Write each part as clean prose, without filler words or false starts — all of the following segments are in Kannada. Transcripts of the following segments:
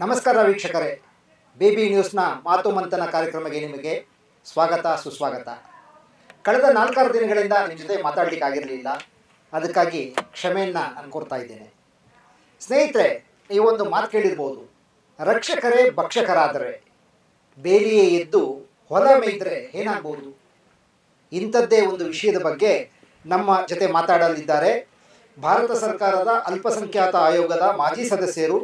ನಮಸ್ಕಾರ ವೀಕ್ಷಕರೇ, ಬೇಬಿ ನ್ಯೂಸ್ನ ಮಾತು ಮಂಥನ ಕಾರ್ಯಕ್ರಮಕ್ಕೆ ನಿಮಗೆ ಸ್ವಾಗತ ಸುಸ್ವಾಗತ. ಕಳೆದ 4-6 ದಿನಗಳಿಂದ ನಿಮ್ಮ ಜೊತೆ ಮಾತಾಡಲಿಕ್ಕಾಗಿರಲಿಲ್ಲ, ಅದಕ್ಕಾಗಿ ಕ್ಷಮೆಯನ್ನು ಅನ್ಕೋರ್ತಾ ಇದ್ದೇನೆ. ಸ್ನೇಹಿತರೆ, ಈ ಒಂದು ಮಾತು ಕೇಳಿರ್ಬೋದು, ರಕ್ಷಕರೇ ಭಕ್ಷಕರಾದರೆ ಬೇಲಿಯೇ ಎದ್ದು ಹೊಲ ಮೇಯ್ದರೆ ಏನಾಗ್ಬೋದು. ಇಂಥದ್ದೇ ಒಂದು ವಿಷಯದ ಬಗ್ಗೆ ನಮ್ಮ ಜೊತೆ ಮಾತಾಡಲಿದ್ದಾರೆ ಭಾರತ ಸರ್ಕಾರದ ಅಲ್ಪಸಂಖ್ಯಾತ ಆಯೋಗದ ಮಾಜಿ ಸದಸ್ಯರು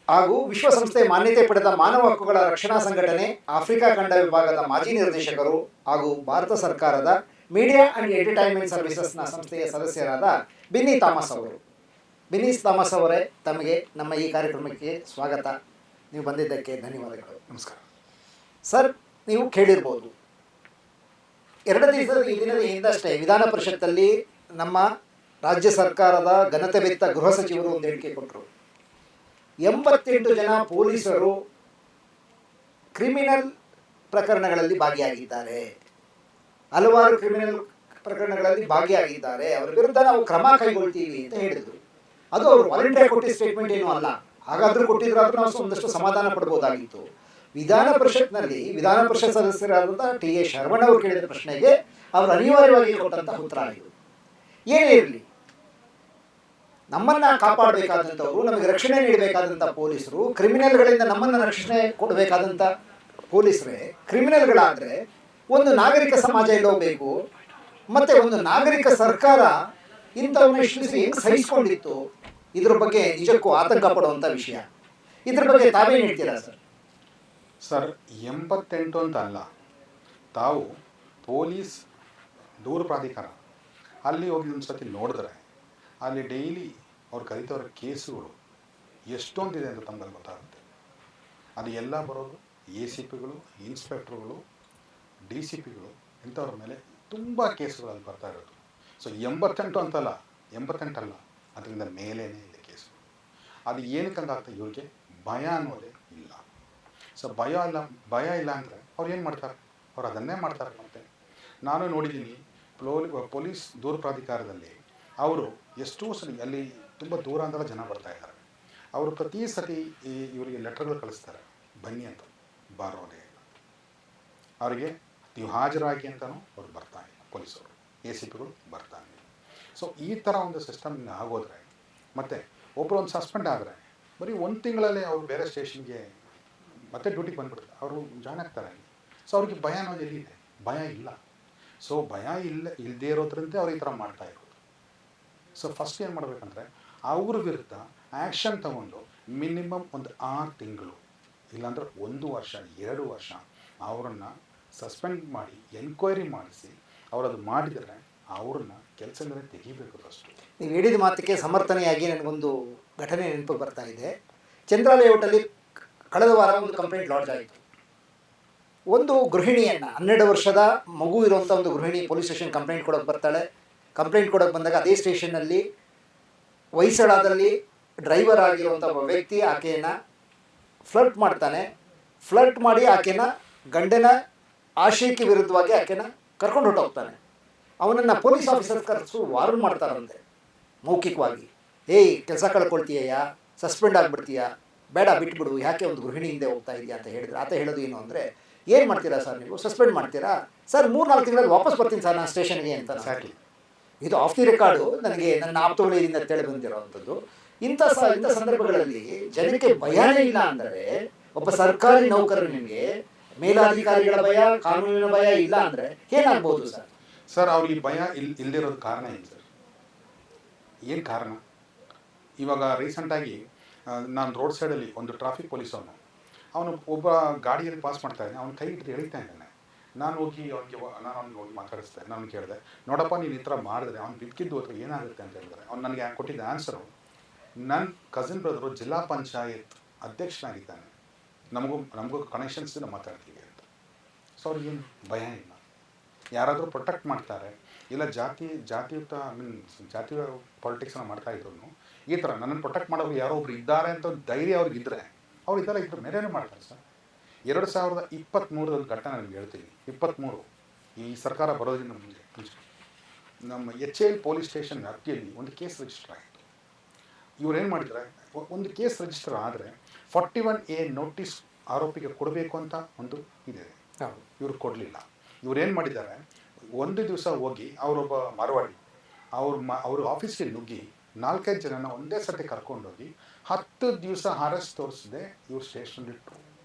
ಹಾಗೂ ವಿಶ್ವಸಂಸ್ಥೆ ಮಾನ್ಯತೆ ಪಡೆದ ಮಾನವ ಹಕ್ಕುಗಳ ರಕ್ಷಣಾ ಸಂಘಟನೆ ಆಫ್ರಿಕಾ ಖಂಡ ವಿಭಾಗದ ಮಾಜಿ ನಿರ್ದೇಶಕರು ಹಾಗೂ ಭಾರತ ಸರ್ಕಾರದ ಮೀಡಿಯಾ ಅಂಡ್ ಎಂಟರ್ಟೈನ್ಮೆಂಟ್ ಸರ್ವಿಸಸ್ನ ಸಂಸ್ಥೆಯ ಸದಸ್ಯರಾದ ಬಿನ್ನಿ ಥಾಮಸ್ ಅವರು. ಬಿನ್ನಿ ಥಾಮಸ್ ಅವರೇ, ತಮಗೆ ನಮ್ಮ ಈ ಕಾರ್ಯಕ್ರಮಕ್ಕೆ ಸ್ವಾಗತ. ನೀವು ಬಂದಿದ್ದಕ್ಕೆ ಧನ್ಯವಾದಗಳು. ನಮಸ್ಕಾರ ಸರ್. ನೀವು ಕೇಳಿರ್ಬೋದು, 2 ದಿನದ ಹಿಂದಷ್ಟೇ ವಿಧಾನ ಪರಿಷತ್ತಲ್ಲಿ ನಮ್ಮ ರಾಜ್ಯ ಸರ್ಕಾರದ ಘನತೆ ಬೆತ್ತ ಗೃಹ ಸಚಿವರು ಒಂದು ಹೇಳಿಕೆ ಕೊಟ್ಟರು. 88 ಜನ ಪೊಲೀಸರು ಕ್ರಿಮಿನಲ್ ಪ್ರಕರಣಗಳಲ್ಲಿ ಭಾಗಿಯಾಗಿದ್ದಾರೆ, ಹಲವಾರು ಕ್ರಿಮಿನಲ್ ಪ್ರಕರಣಗಳಲ್ಲಿ ಭಾಗಿಯಾಗಿದ್ದಾರೆ, ಅವರ ವಿರುದ್ಧ ನಾವು ಕ್ರಮ ಕೈಗೊಳ್ತೀವಿ ಅಂತ ಹೇಳಿದ್ರು. ಅದು ಅವರು ವಾಲಂಟಿಯರ್ ಕೊಟ್ಟಿದ್ದ ಸ್ಟೇಟ್ಮೆಂಟ್ ಏನೂ ಅಲ್ಲ. ಹಾಗಾದ್ರೂ ಕೊಟ್ಟಿದ್ರಾದ್ರೂ ನಾವು ಒಂದಷ್ಟು ಸಮಾಧಾನ ಪಡ್ಬೋದಾಗಿತ್ತು. ವಿಧಾನ ಪರಿಷತ್ ಸದಸ್ಯರಾದಂಥ ಟಿ.ಎ. ಶರವಣ ಅವರು ಕೇಳಿದ ಪ್ರಶ್ನೆಗೆ ಅವರು ಅನಿವಾರ್ಯವಾಗಿ ಕೊಟ್ಟಂತಹ ಉತ್ತರ ಇದು. ಏನೇ ಇರಲಿ, ನಮ್ಮನ್ನು ಕಾಪಾಡಬೇಕಾದಂಥವ್ರು, ನಮಗೆ ರಕ್ಷಣೆ ನೀಡಬೇಕಾದಂಥ ಪೊಲೀಸರು, ಕ್ರಿಮಿನಲ್ಗಳಿಂದ ನಮ್ಮನ್ನು ರಕ್ಷಣೆ ಕೊಡಬೇಕಾದಂಥ ಪೊಲೀಸರೇ ಕ್ರಿಮಿನಲ್ಗಳಾದರೆ ಒಂದು ನಾಗರಿಕ ಸಮಾಜ ಇಲ್ಲೋಗಬೇಕು. ಮತ್ತು ಒಂದು ನಾಗರಿಕ ಸರ್ಕಾರ ಇಂಥವನ್ನ ಹೆಂಗೆ ಸಹಿಸಿಕೊಂಡಿತ್ತು, ಇದ್ರ ಬಗ್ಗೆ ನಿಜಕ್ಕೂ ಆತಂಕ ಪಡುವಂಥ ವಿಷಯ. ಇದ್ರ ಬಗ್ಗೆ ತಾವೇನು ಹೇಳ್ತೀರಾ ಸರ್? ಸರ್, 88 ಅಂತ ಅಲ್ಲ, ತಾವು ಪೊಲೀಸ್ ದೂರ ಪ್ರಾಧಿಕಾರ ಅಲ್ಲಿ ಹೋಗಿ ಒಂದು ಸತಿ ನೋಡಿದ್ರೆ ಅಲ್ಲಿ ಡೈಲಿ ಅವ್ರು ಕರೀತವ್ರ ಕೇಸುಗಳು ಎಷ್ಟೊಂದಿದೆ ಅಂತ ತಮ್ಮಲ್ಲಿ ಗೊತ್ತಾಗುತ್ತೆ. ಅದು ಎಲ್ಲ ಬರೋದು ACPಗಳು, ಇನ್ಸ್ಪೆಕ್ಟ್ರುಗಳು, DCPಗಳು ಇಂಥವ್ರ ಮೇಲೆ ತುಂಬ ಕೇಸುಗಳು ಅಲ್ಲಿ ಬರ್ತಾ ಇರೋದು. ಸೊ 88 ಅಂತಲ್ಲ, 88 ಅಲ್ಲ, ಅದರಿಂದ ಮೇಲೇ ಇದೆ ಕೇಸು. ಅದು ಏನಕ್ಕೆ ಹಂಗಾಗ್ತದೆ, ಇವ್ರಿಗೆ ಭಯ ಅನ್ನೋದೇ ಇಲ್ಲ. ಸೊ ಭಯ ಇಲ್ಲ ಅಂದರೆ ಅವ್ರು ಏನು ಮಾಡ್ತಾರೆ, ಅವ್ರು ಅದನ್ನೇ ಮಾಡ್ತಾರೆ. ಮತ್ತು ನಾನು ನೋಡಿದ್ದೀನಿ, ಪೊಲೀಸ್ ದೂರ ಪ್ರಾಧಿಕಾರದಲ್ಲಿ ಅವರು ಎಷ್ಟೋ ಸರಿ ಅಲ್ಲಿ ತುಂಬ ದೂರ ಅಂತೆಲ್ಲ ಜನ ಬರ್ತಾ ಇದ್ದಾರೆ. ಅವರು ಪ್ರತಿ ಸತಿ ಇವರಿಗೆ ಲೆಟರ್ಗಳು ಕಳಿಸ್ತಾರೆ, ಬನ್ನಿ ಅಂತ. ಬಾರೋದೇ ಇಲ್ಲ ಅವರಿಗೆ, ನೀವು ಹಾಜರಾಗಿ ಅಂತಲೂ ಅವ್ರು ಬರ್ತಾ ಇಲ್ಲ. ಪೊಲೀಸರು ACPಗಳು ಬರ್ತಾನೆ ಇಲ್ಲ. ಸೊ ಈ ಥರ ಒಂದು ಸಿಸ್ಟಮ್ ಆಗೋದ್ರೆ, ಮತ್ತು ಒಬ್ಬರು ಒಂದು ಸಸ್ಪೆಂಡ್ ಆದರೆ ಬರೀ 1 ತಿಂಗಳಲ್ಲೇ ಅವರು ಬೇರೆ ಸ್ಟೇಷನ್ಗೆ ಮತ್ತೆ ಡ್ಯೂಟಿಗೆ ಬಂದುಬಿಡ್ತಾರೆ, ಅವರು ಜಾಯ್ನ್ ಆಗ್ತಾರೆ. ಸೊ ಅವ್ರಿಗೆ ಭಯ ಅನ್ನೋದು ಎಲ್ಲಿದೆ? ಭಯ ಇಲ್ಲ. ಸೊ ಭಯ ಇಲ್ಲದೇ ಇರೋದ್ರಿಂದ ಅವ್ರು ಈ ಥರ ಮಾಡ್ತಾ ಇರೋದು. ಸೊ ಫಸ್ಟ್ ಏನು ಮಾಡಬೇಕಂದ್ರೆ, ಅವ್ರ ವಿರುದ್ಧ ಆ್ಯಕ್ಷನ್ ತಗೊಂಡು ಮಿನಿಮಮ್ ಒಂದು 6 ತಿಂಗಳು ಇಲ್ಲಾಂದ್ರೆ 1 ವರ್ಷ 2 ವರ್ಷ ಅವರನ್ನು ಸಸ್ಪೆಂಡ್ ಮಾಡಿ ಎನ್ಕ್ವೈರಿ ಮಾಡಿಸಿ, ಅವರದು ಮಾಡಿದರೆ ಅವ್ರನ್ನ ಕೆಲಸದಿಂದ ತೆಗಿಬೇಕು. ಫಸ್ಟು ನೀವು ಹೇಳಿದ ಮಾತಿಗೆ ಸಮರ್ಥನೆಯಾಗಿ ನನಗೊಂದು ಘಟನೆ ನೆನಪು ಬರ್ತಾ ಇದೆ. ಚಂದ್ರ ಲೇಔಟಲ್ಲಿ ಕಳೆದ ವಾರ ಒಂದು ಕಂಪ್ಲೇಂಟ್ ಲಾಡ್ಜ್ ಆಯಿತು. ಒಂದು ಗೃಹಿಣಿಯನ್ನು, 12 ವರ್ಷದ ಮಗು ಇರುವಂಥ ಒಂದು ಗೃಹಿಣಿ ಪೊಲೀಸ್ ಸ್ಟೇಷನ್ ಕಂಪ್ಲೇಂಟ್ ಕೊಡೋಕೆ ಬರ್ತಾಳೆ. ಕಂಪ್ಲೇಂಟ್ ಕೊಡೋಕೆ ಬಂದಾಗ ಅದೇ ಸ್ಟೇಷನ್ನಲ್ಲಿ ಹೊಯ್ಸಳದಲ್ಲಿ ಡ್ರೈವರ್ ಆಗಿರುವಂಥ ಒಬ್ಬ ವ್ಯಕ್ತಿ ಆಕೆಯನ್ನು ಫ್ಲರ್ಟ್ ಮಾಡ್ತಾನೆ. ಫ್ಲರ್ಟ್ ಮಾಡಿ ಆಕೆನ ಗಂಡನ ಆಶಯಕ್ಕೆ ವಿರುದ್ಧವಾಗಿ ಆಕೆನ ಕರ್ಕೊಂಡು ಹೊರಟೋಗ್ತಾನೆ. ಅವನನ್ನು ಪೊಲೀಸ್ ಆಫೀಸರ್ ಕರೆಸು ವಾರ್ನ್ ಮಾಡ್ತಾರಂತೆ ಮೌಖಿಕವಾಗಿ. ಏಯ್, ಕೆಲಸ ಕಳ್ಕೊಳ್ತೀಯಾ, ಸಸ್ಪೆಂಡ್ ಆಗಿಬಿಡ್ತೀಯಾ, ಬೇಡ ಬಿಟ್ಬಿಡು, ಯಾಕೆ ಒಂದು ಗೃಹಿಣಿ ಹಿಂದೆ ಹೋಗ್ತಾ ಇದೆಯಾ ಅಂತ ಹೇಳಿದ್ರೆ, ಆತ ಹೇಳೋದು ಏನು ಅಂದರೆ, ಏನು ಮಾಡ್ತೀರಾ ಸರ್ ನೀವು, ಸಸ್ಪೆಂಡ್ ಮಾಡ್ತೀರಾ ಸರ್, 3-4 ತಿಂಗಳಲ್ಲಿ ವಾಪಸ್ ಬರ್ತೀನಿ ಸರ್ ನಾನು ಸ್ಟೇಷನ್ಗೆ ಅಂತ. ಸಾಕಿ, ಇದು ಆಫ್ ದಿ ರೆಕಾರ್ಡು, ನನಗೆ ನನ್ನ ಆಪ್ತವಳಿಯಿಂದ ತಿಳಿ ಬಂದಿರೋವಂಥದ್ದು. ಇಂಥ ಸಂದರ್ಭಗಳಲ್ಲಿ ಜನಕ್ಕೆ ಭಯನೇ ಇಲ್ಲ ಅಂದರೆ, ಒಬ್ಬ ಸರ್ಕಾರಿ ನೌಕರನಿಗೆ ಮೇಲಾಧಿಕಾರಿಗಳ ಭಯ, ಕಾನೂನಿನ ಭಯ ಇಲ್ಲ ಅಂದರೆ ಏನಾಗ್ಬೋದು ಸರ್? ಸರ್, ಅವ್ರಿಗೆ ಭಯ ಇಲ್ಲದಿರೋದು ಕಾರಣ ಏನು ಸರ್? ಏನು ಕಾರಣ? ಇವಾಗ ರೀಸೆಂಟಾಗಿ ನಾನು ರೋಡ್ ಸೈಡಲ್ಲಿ ಒಂದು ಟ್ರಾಫಿಕ್ ಪೊಲೀಸ್ ಅವನು ಒಬ್ಬ ಗಾಡಿಯಲ್ಲಿ ಪಾಸ್ ಮಾಡ್ತಾ ಇದ್ದಾನೆ, ಅವ್ನ ಕೈ ಇಟ್ಟು ಎಳಿತಾ ಇದ್ದಾನೆ. ನಾನು ಹೋಗಿ ಅವ್ನಿಗೆ ಹೋಗಿ ಮಾತಾಡಿಸ್ದೆ. ನಾನು ಕೇಳಿದೆ, ನೋಡಪ್ಪ ನೀನು ಈ ಥರ ಮಾಡಿದ್ರೆ ಅವ್ನು ಬಿದ್ಕಿದ್ದು ಹೋದ್ರೆ ಏನಾಗುತ್ತೆ ಅಂತ ಹೇಳಿದ್ರೆ, ಅವ್ನು ನನಗೆ ಕೊಟ್ಟಿದ್ದ ಆನ್ಸರು, ನನ್ನ ಕಸಿನ್ ಬ್ರದರು ಜಿಲ್ಲಾ ಪಂಚಾಯತ್ ಅಧ್ಯಕ್ಷನಾಗಿದ್ದಾನೆ, ನಮಗೂ ಕನೆಕ್ಷನ್ಸ್ ಮಾತಾಡ್ತೀವಿ ಅಂತ. ಸೊ ಅವ್ರಿಗೇನು ಭಯ ಇಲ್ಲ. ಯಾರಾದರೂ ಪ್ರೊಟೆಕ್ಟ್ ಮಾಡ್ತಾರೆ, ಇಲ್ಲ ಜಾತಿಯುತ ಜಾತಿಯ ಪಾಲಿಟಿಕ್ಸನ್ನು ಮಾಡ್ತಾ ಇದ್ರು, ಈ ಥರ ನನ್ನನ್ನು ಪ್ರೊಟೆಕ್ಟ್ ಮಾಡೋರು ಯಾರೋ ಒಬ್ರು ಇದ್ದಾರೆ ಅಂತ ಒಂದು ಧೈರ್ಯ ಅವ್ರಿಗಿದ್ರೆ ಅವ್ರು ಇದೆಲ್ಲ ಇದ್ರ ಮೇಲೇನೂ ಮಾಡ್ತಾರೆ ಸರ್. 2023 ಘಟನೆ ನನಗೆ ಹೇಳ್ತೀನಿ. 23 ಈ ಸರ್ಕಾರ ಬರೋದ್ರಿಂದ ಮುಂಚೆ ನಮ್ಮ HL ಪೊಲೀಸ್ ಸ್ಟೇಷನ್ ವ್ಯಾಪ್ತಿಯಲ್ಲಿ ಒಂದು ಕೇಸ್ ರಿಜಿಸ್ಟರ್ ಆಯಿತು. ಇವ್ರು ಏನು ಮಾಡಿದ್ದಾರೆ, ಒಂದು ಕೇಸ್ ರಿಜಿಸ್ಟರ್ ಆದರೆ 41A ನೋಟಿಸ್ ಆರೋಪಿಗೆ ಕೊಡಬೇಕು ಅಂತ ಒಂದು ಇದೆ. ಇವ್ರು ಕೊಡಲಿಲ್ಲ. ಇವ್ರೇನು ಮಾಡಿದ್ದಾರೆ, ಒಂದು ದಿವಸ ಹೋಗಿ ಅವರೊಬ್ಬ ಮಾರವಾಡಿ ಅವ್ರ ಆಫೀಸ್ಗೆ ನುಗ್ಗಿ 4-5 ಜನನ ಒಂದೇ ಸತಿ ಕರ್ಕೊಂಡೋಗಿ 10 ದಿವಸ ಅರೆಸ್ಟ್ ತೋರಿಸದೆ ಇವ್ರು ಸ್ಟೇಷನಲ್ಲಿ ಇಟ್ಟರು.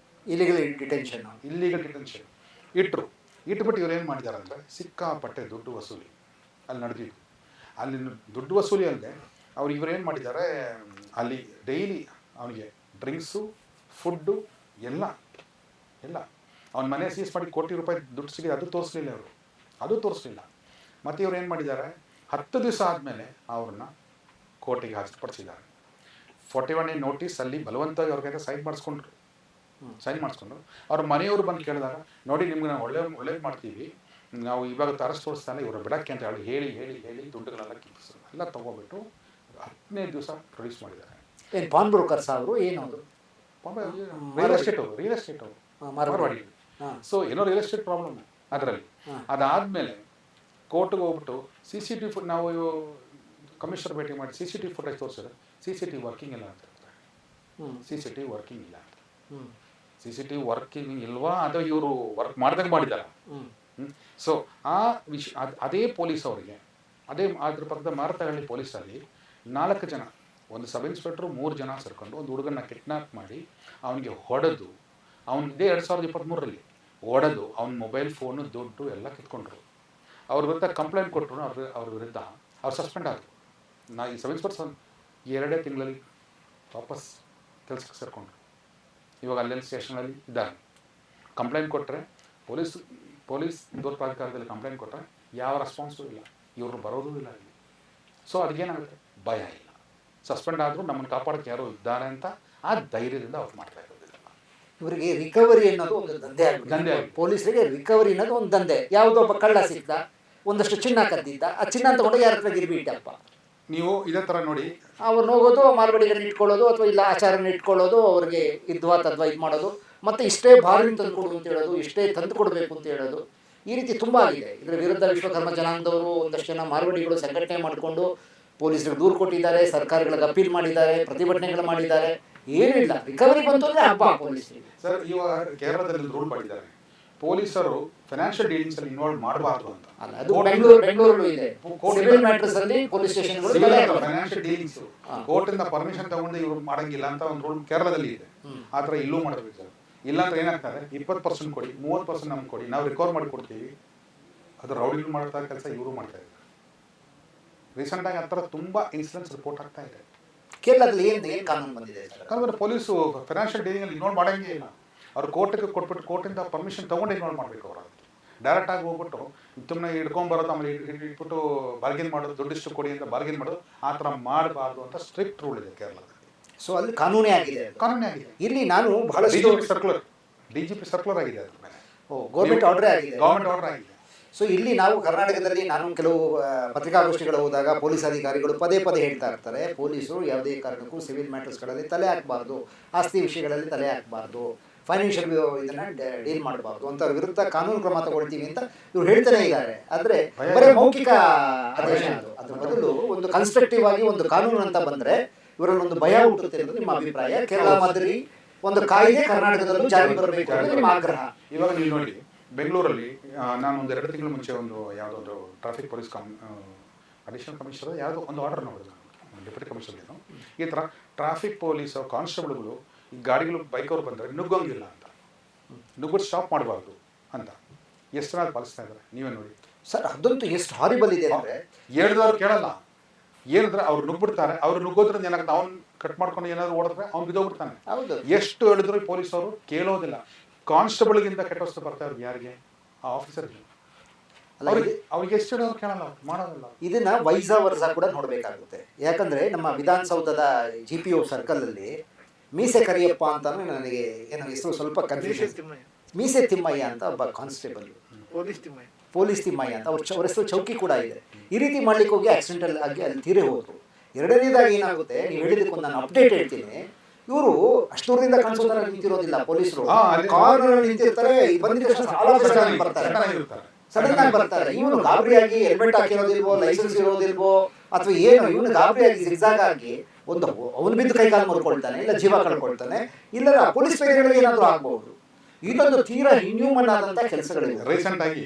ಇಲ್ಲಿಗಲ್ ಡಿಟೆನ್ಷನ್ ಇಟ್ಬಿಟ್ಟು ಇವ್ರು ಏನು ಮಾಡಿದ್ದಾರೆ ಅಂದರೆ ಸಿಕ್ಕಾಪಟ್ಟೆ ದುಡ್ಡು ವಸೂಲಿ ಅಲ್ಲಿ ನಡೆದಿದ್ದು. ಅಲ್ಲಿ ದುಡ್ಡು ವಸೂಲಿ ಅಲ್ಲದೆ ಇವ್ರು ಏನು ಮಾಡಿದ್ದಾರೆ, ಅಲ್ಲಿ ಡೈಲಿ ಅವನಿಗೆ ಡ್ರಿಂಕ್ಸು, ಫುಡ್ಡು ಎಲ್ಲ ಅವ್ನ ಮನೆ ಸೀಸ್ ಮಾಡಿ ಕೋಟಿ ರೂಪಾಯಿ ದುಡ್ಡು ಸಿಗಿದೆ, ಅದು ತೋರಿಸ್ಲಿಲ್ಲ. ಮತ್ತು ಇವ್ರು ಏನು ಮಾಡಿದ್ದಾರೆ, 10 ದಿವಸ ಆದಮೇಲೆ ಅವ್ರನ್ನ ಕೋರ್ಟಿಗೆ ಹಾಜರುಪಡಿಸಿದ್ದಾರೆ. 41A ನೋಟಿಸ್ ಅಲ್ಲಿ ಬಲವಂತವಾಗಿ ಅವ್ರ ಕೈಗೆ ಸೈನ್ ಮಾಡಿಸ್ಕೊಂಡು ಅವ್ರ ಮನೆಯವರು ಬಂದು ಕೇಳಿದಾಗ, ನೋಡಿ ನಿಮ್ಗೆ ನಾವು ಒಳ್ಳೇದು ಮಾಡ್ತೀವಿ, ನಾವು ಇವಾಗ ಅರೆಸ್ಟ್ ತೋರಿಸ್ತಾನೆ ಇವರು ಬಿಡಕ್ಕೆ ಅಂತ ಹೇಳಿ ದುಡ್ಡುಗಳೆಲ್ಲ ಎಲ್ಲ ತೊಗೊಬಿಟ್ಟು 15 ದಿವಸ ಪ್ರೊಡ್ಯೂಸ್ ಮಾಡಿದ್ದಾರೆ. ಏನು ಪಾನ್ ಬ್ರೋಕರ್ಸ್ ಅವರು ಏನು ರಿಯಲ್ ಎಸ್ಟೇಟ್ ಮಾರವಾಡಿ. ಸೊ ಏನೋ ರಿಯಲ್ ಎಸ್ಟೇಟ್ ಪ್ರಾಬ್ಲಮ್ ಅದರಲ್ಲಿ. ಅದಾದಮೇಲೆ ಕೋರ್ಟ್ಗೆ ಹೋಗ್ಬಿಟ್ಟು CCTV ನಾವು ಕಮಿಷನರ್ ಭೇಟಿ ಮಾಡಿ CCTV ಫುಟೇಜ್ ತೋರಿಸಿದ್ರೆ CCTV ವರ್ಕಿಂಗ್ ಇಲ್ಲ ಅಂತ ಹೇಳ್ತಾರೆ. CCTV ವರ್ಕಿಂಗ್ ಇಲ್ಲ ಅಂತ. CCTV ವರ್ಕಿಂಗ್ ಇಲ್ವಾ ಅಥವಾ ಇವರು ವರ್ಕ್ ಮಾಡ್ದಂಗೆ ಮಾಡಿದ್ದಾರೆ. ಸೊ ಆ ವಿಷಯ ಅದೇ ಪೊಲೀಸ್ ಅವರಿಗೆ ಅದ್ರ ಪಕ್ಕದ ಮಾರತಹಳ್ಳಿ ಪೊಲೀಸಲ್ಲಿ 4 ಜನ, ಒಂದು ಸಬ್ ಇನ್ಸ್ಪೆಕ್ಟ್ರು 3 ಜನ ಸೇರ್ಕೊಂಡು ಒಂದು ಹುಡುಗನ್ನ ಕಿಡ್ನಾಪ್ ಮಾಡಿ ಅವನಿಗೆ ಹೊಡೆದು, ಇದೇ 2023ರಲ್ಲಿ ಹೊಡೆದು ಅವನ ಮೊಬೈಲ್ ಫೋನು ದುಡ್ಡು ಎಲ್ಲ ಕಿತ್ಕೊಂಡ್ರು. ಅವ್ರ ವಿರುದ್ಧ ಕಂಪ್ಲೇಂಟ್ ಕೊಟ್ಟರು. ಅವ್ರ ವಿರುದ್ಧ ಅವ್ರು ಸಸ್ಪೆಂಡ್ ಆದರು. ಈ ಸಬ್ ಇನ್ಸ್ಪೆಕ್ಟರ್ 2 ತಿಂಗಳಲ್ಲಿ ವಾಪಸ್ ಕೆಲಸಕ್ಕೆ ಸೇರಿಕೊಂಡ್ರು. ಇವಾಗ ಅಲ್ಲೆಲ್ಲ ಸ್ಟೇಷನಲ್ಲಿ ಇದ್ದಾರೆ. ಕಂಪ್ಲೇಂಟ್ ಕೊಟ್ಟರೆ ಪೊಲೀಸ್ ದೂರ ಪ್ರಾಧಿಕಾರದಲ್ಲಿ ಕಂಪ್ಲೇಂಟ್ ಕೊಟ್ಟರೆ ಯಾವ ರೆಸ್ಪಾನ್ಸು ಇಲ್ಲ, ಇವರು ಬರೋದೂ ಇಲ್ಲ ಇಲ್ಲಿ. ಸೊ ಅದಕ್ಕೇನಾಗುತ್ತೆ, ಭಯ ಇಲ್ಲ. ಸಸ್ಪೆಂಡ್ ಆದರೂ ನಮ್ಮನ್ನು ಕಾಪಾಡೋಕ್ಕೆ ಯಾರೋ ಇದ್ದಾರೆ ಅಂತ ಆ ಧೈರ್ಯದಿಂದ ಅವ್ರು ಮಾಡ್ತಾ ಇರೋದಿಲ್ಲ. ಇವರಿಗೆ ರಿಕವರಿ ಅನ್ನೋದು ಒಂದು ದಂಧೆ. ಪೊಲೀಸರಿಗೆ ರಿಕವರಿ ಅನ್ನೋದು ಒಂದು ದಂಧೆ. ಯಾವುದೋ ಒಬ್ಬ ಕಳ್ಳ ಸಿಕ್ತ, ಒಂದಷ್ಟು ಚಿನ್ನ ಕದ್ದಿದ್ದ, ಆ ಚಿನ್ನ ತಗೊಂಡು ಯಾರ ಹತ್ರ ಗಿರ್ಬಿ ಇಟ್ಟಪ್ಪ, ನೀವು ಇದೇ ಥರ ನೋಡಿ, ಅವ್ರನ್ನ ಹೋಗೋದು, ಮಾರ್ವಾಡಿಗಳನ್ನ ಇಟ್ಕೊಳ್ಳೋದು ಅಥವಾ ಇಲ್ಲ ಆಚಾರನ ಇಟ್ಕೊಳ್ಳೋದು, ಅವ್ರಿಗೆ ಇದ್ವಾ ತದ್ವಾ ಇದು ಮಾಡೋದು, ಮತ್ತು ಇಷ್ಟೇ ಭಾರಿ ತಂದು ಕೊಡು ಅಂತ ಹೇಳೋದು, ಇಷ್ಟೇ ತಂದು ಕೊಡಬೇಕು ಅಂತ ಹೇಳೋದು, ಈ ರೀತಿ ತುಂಬ ಆಗಿದೆ. ಇದರ ವಿರುದ್ಧ ವಿಶ್ವಕರ್ಮ ಜನಾಂಗದವರು ಒಂದಷ್ಟು ಜನ ಮಾರ್ವಾಡಿಗಳು ಸಂಘಟನೆ ಮಾಡಿಕೊಂಡು ಪೊಲೀಸರಿಗೆ ದೂರು ಕೊಟ್ಟಿದ್ದಾರೆ, ಸರ್ಕಾರಗಳಿಗೆ ಅಪೀಲ್ ಮಾಡಿದ್ದಾರೆ, ಪ್ರತಿಭಟನೆಗಳು ಮಾಡಿದ್ದಾರೆ. ಏನೂ ಇಲ್ಲ. ರಿಕವರಿ ಬಂತು ಅಂದರೆ ಹಬ್ಬ ಪೊಲೀಸರಿಗೆ. ಸರ್, ಇವಾಗ ಕೇರಳದಲ್ಲಿ ರೂಲ್ ಮಾಡಿದ್ದಾರೆ, ಪೊಲೀಸರು ಫೈನಾನ್ಷಿಯಲ್ ಡೀಲಿಂಗ್ಸ್ ಅಲ್ಲಿ ಇನ್ವಾಲ್ವ್ ಮಾಡಬಾರ್ದು ಅಂತ. ಅದು ಬೆಂಗಳೂರಲ್ಲೂ ಇದೆ. ಸಿವಿಲ್ ಮ್ಯಾಟರ್ಸ್ ಅಲ್ಲಿ ಪೊಲೀಸ್ ಸ್ಟೇಷನ್ಗಳು ಫೈನಾನ್ಷಿಯಲ್ ಡೀಲಿಂಗ್ಸ್ ಕೋರ್ಟಿಂದ ಪರ್ಮಿಷನ್ ತಗೊಂಡು ಇವ್ರು ಮಾಡಂಗಿಲ್ಲ ಅಂತ ಒಂದು ರೂಲ್ ಕೇರಳದಲ್ಲಿ ಇದೆ. ಆ ಥರ ಇಲ್ಲೂ ಮಾಡಬೇಕು ಸರ್. ಇಲ್ಲ ಅಂತ ಏನಾಗ್ತದೆ, 20% ಕೊಡಿ, 30% ನಮ್ಗೆ ಕೊಡಿ, ನಾವು ರಿಕವರ್ ಮಾಡಿ ಕೊಡ್ತೀವಿ. ಅದು ರೌಡಿಗಳು ಮಾಡ್ತಾ ಕೆಲಸ ಇವರು ಮಾಡ್ತಾ ಇದ್ದಾರೆ. ರೀಸೆಂಟಾಗಿ ಆ ಥರ ತುಂಬ ಇನ್ಸಿಡೆಂಟ್ಸ್ ರಿಪೋರ್ಟ್ ಆಗ್ತಾ ಇದೆ. ಕೇರಳದಲ್ಲಿ ಏನು ಕಾನೂನು ಬಂದಿದೆ? ಯಾಕಂದ್ರೆ ಪೊಲೀಸು ಫೈನಾನ್ಷಿಯಲ್ ಡೀಲಿಂಗ್ ಇನ್ವಾಲ್ವ್ ಮಾಡಂಗೇ ಇಲ್ಲ. ಅವ್ರು ಕೋರ್ಟಿಗೆ ಕೊಟ್ಬಿಟ್ಟು ಕೋರ್ಟಿಂದ ಪರ್ಮಿಷನ್ ತೊಗೊಂಡು ಇನ್ವಾಲ್ವ್ ಮಾಡಬೇಕು. ಅವರು ಡೈರೆಕ್ಟಾಗಿ ಹೋಗ್ಬಿಟ್ಟು ಸುಮ್ಮನೆ ಹಿಡ್ಕೊಂಬರೋದು, ಆಮೇಲೆ ಇಟ್ಬಿಟ್ಟು ಬಾರ್ಗೇನ್ ಮಾಡೋದು, ದುಡ್ಡಿಷ್ಟು ಕೊಡಿ ಅಂತ ಬಾರ್ಗೇನ್ ಮಾಡೋದು, ಆ ಥರ ಮಾಡಬಾರ್ದು ಅಂತ ಸ್ಟ್ರಿಕ್ಟ್ ರೂಲ್ ಇದೆ ಕೇರಳದಲ್ಲಿ. ಸೊ ಅಲ್ಲಿ ಕಾನೂನೇ ಆಗಿದೆ. ಇಲ್ಲಿ ನಾನು ಬಹಳ DGP ಸರ್ಕ್ಯುಲರ್ ಆಗಿದೆ ಅದ್ರ ಮೇಲೆ. ಗೌರ್ಮೆಂಟ್ ಆರ್ಡರ್ ಆಗಿದೆ. ಸೊ ಇಲ್ಲಿ ನಾವು ಕರ್ನಾಟಕದಲ್ಲಿ ನಾನು ಕೆಲವು ಪತ್ರಿಕಾಗೋಷ್ಠಿಗಳು ಹೋದಾಗ ಪೊಲೀಸ್ ಅಧಿಕಾರಿಗಳು ಪದೇ ಹೇಳ್ತಾ ಇರ್ತಾರೆ, ಪೊಲೀಸರು ಯಾವುದೇ ಕಾರಣಕ್ಕೂ ಸಿವಿಲ್ ಮ್ಯಾಟರ್ಸ್ಗಳಲ್ಲಿ ತಲೆ ಹಾಕಬಾರ್ದು, ಆಸ್ತಿ ವಿಷಯಗಳಲ್ಲಿ ತಲೆ ಹಾಕಬಾರ್ದು, ಫೈನಾನ್ಷಿಯಲ್ ಇದನ್ನ ಡೀಲ್ ಮಾಡಬಾರ್ದು ಅಂತ ವಿರುದ್ಧ ಕಾನೂನು ಕ್ರಮ ತಗೊಳ್ತೀವಿ ಅಂತ ಇವ್ರು ಹೇಳ್ತಾನೆ ಇದ್ದಾರೆ. ಆದರೆ ಬರೀ ಮೌಖಿಕ ಆದೇಶ ಅದು. ಅದ್ರ ಬದಲು ಒಂದು ಕನ್ಸ್ಟ್ರಕ್ಟಿವ್ ಆಗಿ ಒಂದು ಕಾನೂನು ಅಂತ ಬಂದರೆ ಇವರಲ್ಲಿ ಒಂದು ಭಯ ಹುಟ್ಟುತ್ತೆ ಅನ್ನೋದು ನಿಮ್ಮ ಅಭಿಪ್ರಾಯ. ಕೇರಳ ಮಾದರಿ ಒಂದು ಕಾಯ್ದೆ ಕರ್ನಾಟಕದಲ್ಲೂ ಜಾರಿ ಬರಬೇಕು ಅಂತ ನಿಮ್ಮ ಆಗ್ರಹ. ಇವಾಗ ನೀವು ನೋಡಿ, ಬೆಂಗಳೂರಲ್ಲಿ ನಾನು ಒಂದು 2 ತಿಂಗಳ ಮುಂಚೆ ಒಂದು ಯಾವುದೋ ಟ್ರಾಫಿಕ್ ಪೊಲೀಸ್ ಅಡಿಷನಲ್ ಕಮಿಷನರ್ ಯಾವುದೋ ಒಂದು ಆರ್ಡರ್ ನೋಡಿದೆ, ಡೆಪ್ಯೂಟಿ ಕಮಿಷನರ್. ಈ ಥರ ಟ್ರಾಫಿಕ್ ಪೊಲೀಸ್ ಕಾನ್ಸ್ಟೇಬಲ್ಗಳು ಈ ಗಾಡಿಗಳು ಬೈಕವ್ರು ಬಂದರೆ ನುಗ್ಗಂಗಿಲ್ಲ ಅಂತ, ನುಗ್ಬಿಟ್ಟು ಸ್ಟಾಪ್ ಮಾಡಬಾರ್ದು ಅಂತ ಎಷ್ಟು ಜನ ಪಾಲಿಸ್ತಾ ಇದ್ದಾರೆ ನೀವೇ ನೋಡಿ ಸರ್. ಅದಂತೂ ಎಷ್ಟು ಹಾರಿಬಲ್ ಇದೆ ಅಂದರೆ ಹೇಳಿದವ್ರು ಕೇಳಲ್ಲ. ಏನಂದ್ರೆ ಅವ್ರು ನುಗ್ಬಿಡ್ತಾರೆ. ಅವ್ರು ನುಗ್ಗೋದ್ರಿಂದ ಏನಾಗುತ್ತೆ, ಅವ್ನು ಕಟ್ ಮಾಡ್ಕೊಂಡು ಏನಾದ್ರು ಓಡಿದ್ರೆ ಅವ್ನು ಬಿದ್ದೋಗ್ಬಿಡ್ತಾನೆ. ಎಷ್ಟು ಹೇಳಿದ್ರು ಪೊಲೀಸವರು ಕೇಳೋದಿಲ್ಲ. ಕಾನ್ಸ್ಟೇಬಲ್ಗಿಂತ ಕೆಟ್ಟವಸ್ತು ಬರ್ತಾ ಇರೋದು ಯಾರಿಗೆ? ಆ ಆಫೀಸರ್ಗೆ. ಅವ್ರಿಗೆ ಎಷ್ಟು ಹೇಳಿದ್ರು ಕೇಳಲ್ಲ, ಮಾಡೋದಿಲ್ಲ. ಇದನ್ನ ವೈಸಾ ವರ್ಸಾ ಕೂಡ ನೋಡಬೇಕಾಗುತ್ತೆ. ಯಾಕಂದ್ರೆ ನಮ್ಮ ವಿಧಾನಸೌಧದ GPO ಸರ್ಕಲಲ್ಲಿ ಮೀಸೆ ಕರಿಯಪ್ಪ ಅಂತ ನನಗೆ ಏನೋ ಹೆಸರು ಸ್ವಲ್ಪ ಕನ್ಫ್ಯೂಷನ್. ಮೀಸೆ ತಿಮ್ಮಯ್ಯ ಅಂತ ಒಬ್ಬ ಕಾನ್ಸ್ಟೇಬಲ್, ಪೊಲೀಸ್ ತಿಮ್ಮಯ್ಯ ಅಂತ ಅವ್ರ ಹೆಸರು ಚೌಕಿ ಕೂಡ ಇದೆ. ಈ ರೀತಿ ಮಾಡ್ಲಿಕ್ಕೆ ಹೋಗಿ ಆಕ್ಸಿಡೆಂಟಲ್ ಆಗಿ ಅಲ್ಲಿ ತೀರೇ ಹೋದ್ರು. ಎರಡನೇದಾಗಿ ಏನಾಗುತ್ತೆ, ನೀವು ಹೇಳಿದಕ್ಕೊಂದು ನಾನು ಅಪ್ಡೇಟ್ ಹೇಳ್ತೀನಿ. ಇವರು ಅಷ್ಟು ದೂರದಿಂದ ಕಾಣಿಸೋದಾರ ನಿಂತಿರೋದಿಲ್ಲ. ಪೊಲೀಸರು ಕಾರ್ನಲ್ಲಿ ನಿಂತಿರ್ತಾರೆ, ಬಂದಿದ್ದ ತಕ್ಷಣ ಬರ್ತಾರೆ, ಸಡನ್ ಆಗಿ ಬರ್ತಾರೆ. ಇವನು ಗಾಬರಿಯಾಗಿ ಹೆಲ್ಮೆಟ್ ಹಾಕಿರೋದಿಲ್ವೋ, ಲೈಸೆನ್ಸ್ ಇರೋದಿಲ್ವೋ, ಅಥವಾ ಏನು ಇವನು ಗಾಬರಿಯಾಗಿ ಜಿಗ್ಜಾಗ್ ಆಗಿ ಒಂದು ಅವನು ಬಿದ್ದು ಕೈಕಾಲು ಮುರ್ಕೊಳ್ತಾನೆ, ಇಲ್ಲ ಜೀವ ಕಳ್ಕೊಳ್ತಾನೆ, ಇಲ್ಲ ಪೊಲೀಸ್ ಪೇದೆಗಳಿಗೆ ಏನಾದರೂ ಆಗ್ಬಹುದು. ಇದೊಂದು ತೀರಾ ಇನ್ಹ್ಯೂಮನ್ ಆದಂಥ ಕೆಲಸಗಳಿವೆ. ರೀಸೆಂಟ್ ಆಗಿ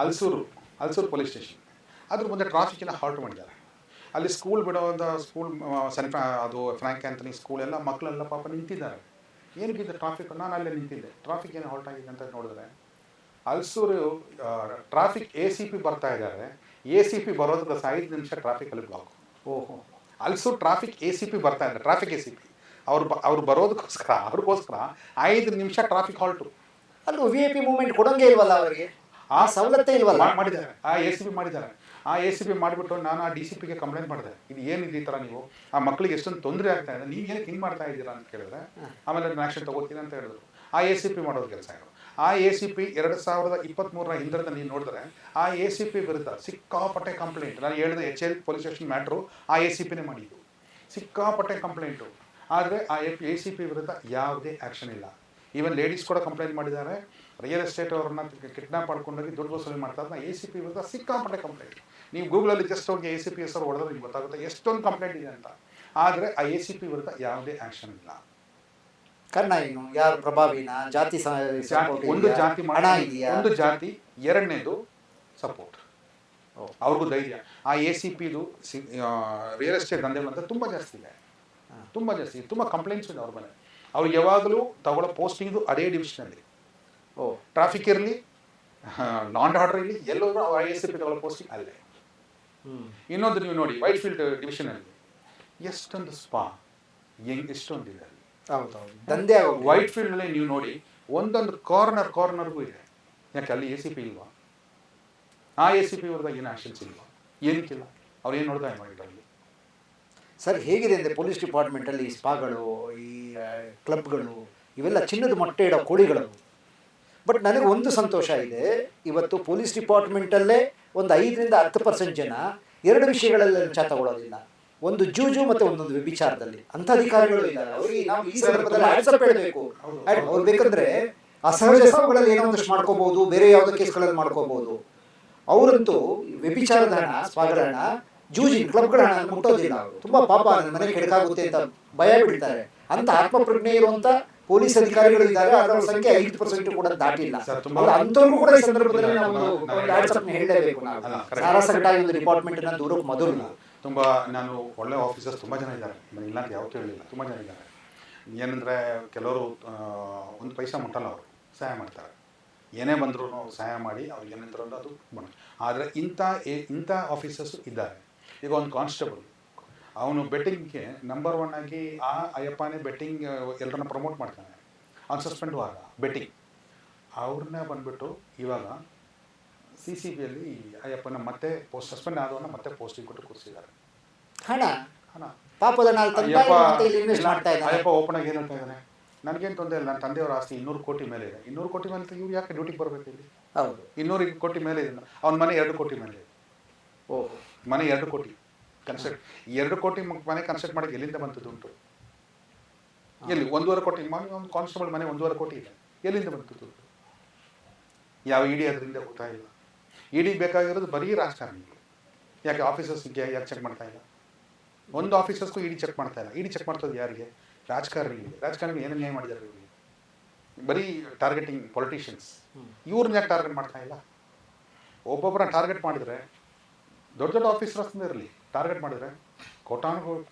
ಅಲ್ಸೂರು ಪೊಲೀಸ್ ಸ್ಟೇಷನ್ ಅದ್ರ ಮುಂದೆ ಟ್ರಾಫಿಕ್ಕಿನ ಹಾಲ್ಟ್ ಮಾಡಿದ್ದಾರೆ. ಅಲ್ಲಿ ಸ್ಕೂಲ್ ಬಿಡೋದ ಸ್ಕೂಲ್ ಅದು ಫ್ರಾಂಕ್ ಆಂಥನಿ ಸ್ಕೂಲ್ ಎಲ್ಲ ಮಕ್ಕಳೆಲ್ಲ ಪಾಪ ನಿಂತಿದ್ದಾರೆ. ಏನಕ್ಕಿದೆ ಟ್ರಾಫಿಕ್? ನಾನು ಅಲ್ಲೇ ನಿಂತಿದ್ದೆ. ಟ್ರಾಫಿಕ್ ಏನು ಹಾಲ್ಟ್ ಆಗಿದೆ ಅಂತ ನೋಡಿದ್ರೆ ಅಲ್ಸೂರು ಟ್ರಾಫಿಕ್ ACP ಬರ್ತಾ ಇದ್ದಾರೆ. ACP ಬರೋದಕ್ಕೆ 5 ನಿಮಿಷ ಟ್ರಾಫಿಕಲ್ಲಿ ಬ್ಲಾಕ್. ಓಹೋ, ಅಲ್ಸೂರು ಟ್ರಾಫಿಕ್ ACP ಬರ್ತಾ ಇದ್ದಾರೆ. ಟ್ರಾಫಿಕ್ ACP ಅವ್ರು ಅವ್ರಿಗೋಸ್ಕರ 5 ನಿಮಿಷ ಟ್ರಾಫಿಕ್ ಹಾಲ್ಟು. ಅಲ್ಲೂ VIP ಮೂವ್ಮೆಂಟ್ ಕೊಡೋಂಗೆ ಇಲ್ವಲ್ಲ ಅವರಿಗೆ, ಆ ಸವಲತ್ತೇ ಇಲ್ವಲ್ಲ. ಮಾಡಿದ್ದಾರೆ, ಆ ACP ಮಾಡಿದ್ದಾರೆ. ಆ ACP ಮಾಡಿಬಿಟ್ಟು ನಾನು ಆ DCPಗೆ ಕಂಪ್ಲೇಂಟ್ ಮಾಡಿದೆ. ಇದು ಏನಿದೆ ಈ ಥರ ನೀವು ಆ ಮಕ್ಕಳಿಗೆ ಎಷ್ಟೊಂದು ತೊಂದರೆ ಆಗ್ತಾ ಇದೆ, ನೀವು ಏನಕ್ಕೆ ಹಿಂಗೆ ಮಾಡ್ತಾ ಇದ್ದೀರಾ ಅಂತ ಕೇಳಿದ್ರೆ ಆಮೇಲೆ ನಾನು ಆ್ಯಕ್ಷನ್ ತೊಗೋತೀನಿ ಅಂತ ಹೇಳಿದ್ರು. ಆ ACP ಮಾಡೋದು ಕೆಲಸ ಇದು. ಆ ACP 2023 ಹಿಂದಿನಿಂದ ನೀವು ನೋಡಿದ್ರೆ ಆ ACP ವಿರುದ್ಧ ಸಿಕ್ಕಾಪಟ್ಟೆ ಕಂಪ್ಲೇಂಟ್. ನಾನು ಹೇಳಿದ HL ಪೊಲೀಸ್ ಸ್ಟೇಷನ್ ಮ್ಯಾಟ್ರು ಆ ACPನೇ ಮಾಡಿದ್ದು. ಸಿಕ್ಕಾಪಟ್ಟೆ ಕಂಪ್ಲೇಂಟು. ಆದರೆ ಆ ACP ವಿರುದ್ಧ ಯಾವುದೇ ಆ್ಯಕ್ಷನ್ ಇಲ್ಲ. ಈವನ್ ಲೇಡೀಸ್ ಕೂಡ ಕಂಪ್ಲೇಂಟ್ ಮಾಡಿದ್ದಾರೆ. ರಿಯಲ್ ಎಸ್ಟೇಟ್ ಅವ್ರನ್ನ ಕಿಡ್ನಾಪ್ ಮಾಡ್ಕೊಂಡೋಗಿ ದುಡ್ಡು ವಸೂಲಿ ಮಾಡ್ತಾರೆ. ACP ವಿರುದ್ಧ ಸಿಕ್ಕಾಪಟ್ಟೆ ಕಂಪ್ಲೇಂಟ್. ನೀವು ಗೂಗಲಲ್ಲಿ ಜಸ್ಟ್ ಹೋಗಿ ACP ಹೆಸರು ಹೊಡೆದ್ರೆ ನಿಮ್ಗೆ ಗೊತ್ತಾಗುತ್ತೆ ಎಷ್ಟೊಂದು ಕಂಪ್ಲೇಂಟ್ ಇದೆ ಅಂತ. ಆದರೆ ಆ ACP ವಿರುದ್ಧ ಯಾವುದೇ ಆ್ಯಕ್ಷನ್ ಇಲ್ಲ. ಕಾರಣ ಏನು? ಯಾರು ಪ್ರಭಾವಿನ ಜಾತಿ ಒಂದು ಜಾತಿ ಹಣ ಇದೆಯಾ? ಒಂದು ಜಾತಿ, ಎರಡನೇದು ಸಪೋರ್ಟ್. ಅವ್ರಿಗೂ ಧೈರ್ಯ. ಆ ACPದು ರಿಯಲ್ ಎಸ್ಟೇಟ್ ದಂಧೆ ಅಂತ ತುಂಬ ಜಾಸ್ತಿ ಇದೆ, ತುಂಬ ಜಾಸ್ತಿ, ತುಂಬ ಕಂಪ್ಲೇಂಟ್ಸ್ ಇದೆ ಅವ್ರ ಮೇಲೆ. ಅವ್ರು ಯಾವಾಗಲೂ ತಗೊಳ್ಳೋ ಪೋಸ್ಟಿಂಗು ಅದೇ ಡಿವಿಷನಲ್ಲಿ. ಟ್ರಾಫಿಕ್ ಇರಲಿ, ನಾನ್ ಆರ್ಡರ್ ಇರಲಿ, ಎಲ್ಲರೂ ACP ತಗೊಳ್ಳೋ ಪೋಸ್ಟಿಂಗ್ ಅಲ್ಲೇ. ಇನ್ನೊಂದು ನೀವು ನೋಡಿ, ವೈಟ್ ಫೀಲ್ಡ್ ಡಿವಿಷನಲ್ಲಿ ಎಷ್ಟೊಂದು ಸ್ಪಾ ಎಷ್ಟೊಂದಿದೆ. ಹೌದೌದು, ದಂಧೆ. ವೈಟ್ ಫೀಲ್ಡ್ನಲ್ಲಿ ನೀವು ನೋಡಿ ಒಂದೊಂದು ಕಾರ್ನರ್ಗೂ ಇದೆ. ಯಾಕೆ ಅಲ್ಲಿ ACP ಇಲ್ವಾ? ಆ ACP ವಿರುದ್ಧ ಏನು ಆ್ಯಕ್ಷನ್ಸ್ ಇಲ್ವಾ? ಏನಕ್ಕಿಲ್ಲ? ಅವ್ರು ಏನು ನೋಡ್ತಾ ಮಾಡಿದ್ರಲ್ಲಿ? ಸರ್, ಹೇಗಿದೆ ಅಂದರೆ ಪೊಲೀಸ್ ಡಿಪಾರ್ಟ್ಮೆಂಟಲ್ಲಿ ಈ ಸ್ಪಾಗಳು, ಈ ಕ್ಲಬ್ಗಳು ಇವೆಲ್ಲ ಚಿನ್ನದ ಮೊಟ್ಟೆ ಇಡೋ ಕೋಳಿಗಳು. ಬಟ್ ನನಗೆ ಒಂದು ಸಂತೋಷ ಇದೆ, ಇವತ್ತು ಪೊಲೀಸ್ ಡಿಪಾರ್ಟ್ಮೆಂಟಲ್ಲೇ ಒಂದು 5-10% ಜನ 2 ವಿಷಯಗಳಲ್ಲಿ ಲಂಚ ತಗೊಳ್ಳೋದಿಲ್ಲ. ಒಂದು ಜೂಜು ಮತ್ತು ಒಂದೊಂದು ವ್ಯಭಿಚಾರದಲ್ಲಿ ಅಂಥ ಅಧಿಕಾರಿಗಳು ಇದ್ದಾರೆ. ಅವರಿಗೆ ನಾವು ಈ ಸಂದರ್ಭದಲ್ಲಿ ಆಡ್ಸಪ್ ಹೇಳಬೇಕು. ಅವ್ರು ಬೇಕಂದ್ರೆ ಅಸಹಜ ಸಾವುಗಳಲ್ಲಿ ಏನೋ ಒಂದಷ್ಟು ಮಾಡ್ಕೋಬಹುದು, ಬೇರೆ ಯಾವುದೋ ಕೇಸ್ಗಳಲ್ಲಿ ಮಾಡ್ಕೋಬಹುದು. ಅವರಂತೂ ವ್ಯಭಿಚಾರದ ಹಣ, ಸ್ಪಾಗಳ ಹಣ, ಜೂಜಿನ ಕ್ಲಬ್ಗಳ ಹಣ ಮುಟ್ಟೋದಿಲ್ಲ. ಅವರು ತುಂಬಾ ಪಾಪ, ನನ್ನ ಮನೆ ಕೆಡಕಾಗುತ್ತೆ ಅಂತ ಭಯ ಬೀಳ್ತಾರೆ. ಅಂತ ಆತ್ಮಪ್ರಜ್ಞೆ ಇರುವಂತ ಪೊಲೀಸ್ ಅಧಿಕಾರಿಗಳು ಇದ್ದಾರೆ. ಅದರ ಸಂಖ್ಯೆ 5% ಕೂಡ ದಾಟಿಲ್ಲ. ಅಂತವ್ರಿಗೂ ಕೂಡ ಈ ಸಂದರ್ಭದಲ್ಲಿ ನಾವು ಆಡ್ಸಪ್ ಹೇಳಲೇಬೇಕು. ನಾವು ಸಾರಾಸಗಟ ಒಂದು ಡಿಪಾರ್ಟ್ಮೆಂಟ್ ನ ದೂರಕ್ಕೆ ಮೊದಲು ತುಂಬ ನಾನು ಒಳ್ಳೆ ಆಫೀಸರ್ಸ್ ತುಂಬ ಜನ ಇದ್ದಾರೆ, ಇಲ್ಲ ಅಂತ ಯಾವತ್ತೂ ಹೇಳಿಲ್ಲ. ತುಂಬ ಜನ ಇದ್ದಾರೆ. ಏನಂದರೆ ಕೆಲವರು ಒಂದು ಪೈಸಾ ಮುಟ್ಟಲ್ಲ, ಅವರು ಸಹಾಯ ಮಾಡ್ತಾರೆ. ಏನೇ ಬಂದರೂ ಸಹಾಯ ಮಾಡಿ ಅವ್ರಿಗೆ ಏನಂದ್ರೆ ಅದು ಬಣ್ಣ. ಆದರೆ ಇಂಥ ಆಫೀಸರ್ಸು ಇದ್ದಾರೆ. ಈಗ ಒಂದು ಕಾನ್ಸ್ಟೇಬಲ್, ಅವನು ಬೆಟ್ಟಿಂಗ್ಗೆ ನಂಬರ್ 1 ಆಗಿ ಆ ಅಯ್ಯಪ್ಪನೇ ಬೆಟ್ಟಿಂಗ್ ಎಲ್ಲರನ್ನ ಪ್ರಮೋಟ್ ಮಾಡ್ತಾನೆ. ಅವ್ನು ಸಸ್ಪೆಂಡು ಆಗ ಬೆಟ್ಟಿಂಗ್. ಅವ್ರನ್ನೇ ಬಂದುಬಿಟ್ಟು ಇವಾಗ CCBಯಲ್ಲಿ ಅಯ್ಯಪ್ಪನ ಮತ್ತೆ ಸಸ್ಪೆಂಡ್ ಆದವನ್ನ ಮತ್ತೆ ಪೋಸ್ಟಿಂಗ್ ಕೊಟ್ಟು ಕೂರಿಸಿದ್ದಾರೆ. ಹಣ ಪಾಪದ ಅಯ್ಯಪ್ಪ ಓಪನ್ ಆಗಿ ಏನು ಹೇಳ್ತಾ ಇದ್ದಾನೆ, ನನಗೇನು ತೊಂದರೆ ಇಲ್ಲ, ನನ್ನ ತಂದೆಯವರ ಆಸ್ತಿ 200 ಕೋಟಿ ಮೇಲೆ ಇದೆ. 200 ಕೋಟಿ ಮೇಲೆ ಇವ್ರು ಯಾಕೆ ಡ್ಯೂಟಿಗೆ ಬರಬೇಕು ಇಲ್ಲಿ? ಹೌದು, 200 ಕೋಟಿ ಮೇಲೆ ಇದೆ. ಅವ್ನ ಮನೆ 2 ಕೋಟಿ ಮೇಲೆ ಇದೆ. ಮನೆ 2 ಕೋಟಿ ಕನ್ಸ್ಟ್ರಕ್ಟ್, 2 ಕೋಟಿ ಮನೆ ಕನ್ಸ್ಟ್ರಕ್ಟ್ ಮಾಡೋಕ್ಕೆ ಎಲ್ಲಿಂದ ಬಂತು ದುಡ್ಡು? ಎಲ್ಲಿ? 1.5 ಕೋಟಿ ಒಂದು ಕಾನ್ಸ್ಟೇಬಲ್ ಮನೆ 1.5 ಕೋಟಿ ಇದೆ. ಎಲ್ಲಿಂದ ಬಂತು ದುಡ್ಡು? ಯಾವ ED ಅದರಿಂದ ಗೊತ್ತಾಗಿಲ್ಲ. ED ಬೇಕಾಗಿರೋದು ಬರೀ ರಾಜಕಾರಣಿಗಳು. ಯಾಕೆ ಆಫೀಸರ್ಸ್ಗೆ ಯಾಕೆ ಚೆಕ್ ಮಾಡ್ತಾ ಇಲ್ಲ? ಒಂದು ಆಫೀಸರ್ಸ್ಗೂ ED ಚೆಕ್ ಮಾಡ್ತಾ ಇಲ್ಲ. ED ಚೆಕ್ ಮಾಡ್ತದೆ ಯಾರಿಗೆ? ರಾಜಕಾರಣಿಗಳಿಗೆ. ರಾಜಕಾರಣಿಗಳು ಏನು ನ್ಯಾಯ ಮಾಡಿದ್ದಾರೆ ಇವರಿಗೆ? ಬರೀ ಟಾರ್ಗೆಟಿಂಗ್ ಪೊಲಿಟಿಷಿಯನ್ಸ್. ಇವ್ರನ್ನ ಯಾಕೆ ಟಾರ್ಗೆಟ್ ಮಾಡ್ತಾ ಇಲ್ಲ? ಒಬ್ಬೊಬ್ಬರ ಟಾರ್ಗೆಟ್ ಮಾಡಿದರೆ ದೊಡ್ಡ ದೊಡ್ಡ ಆಫೀಸರ್ಸ್ ಇರಲಿ, ಟಾರ್ಗೆಟ್ ಮಾಡಿದರೆ ಕೋಟಾನು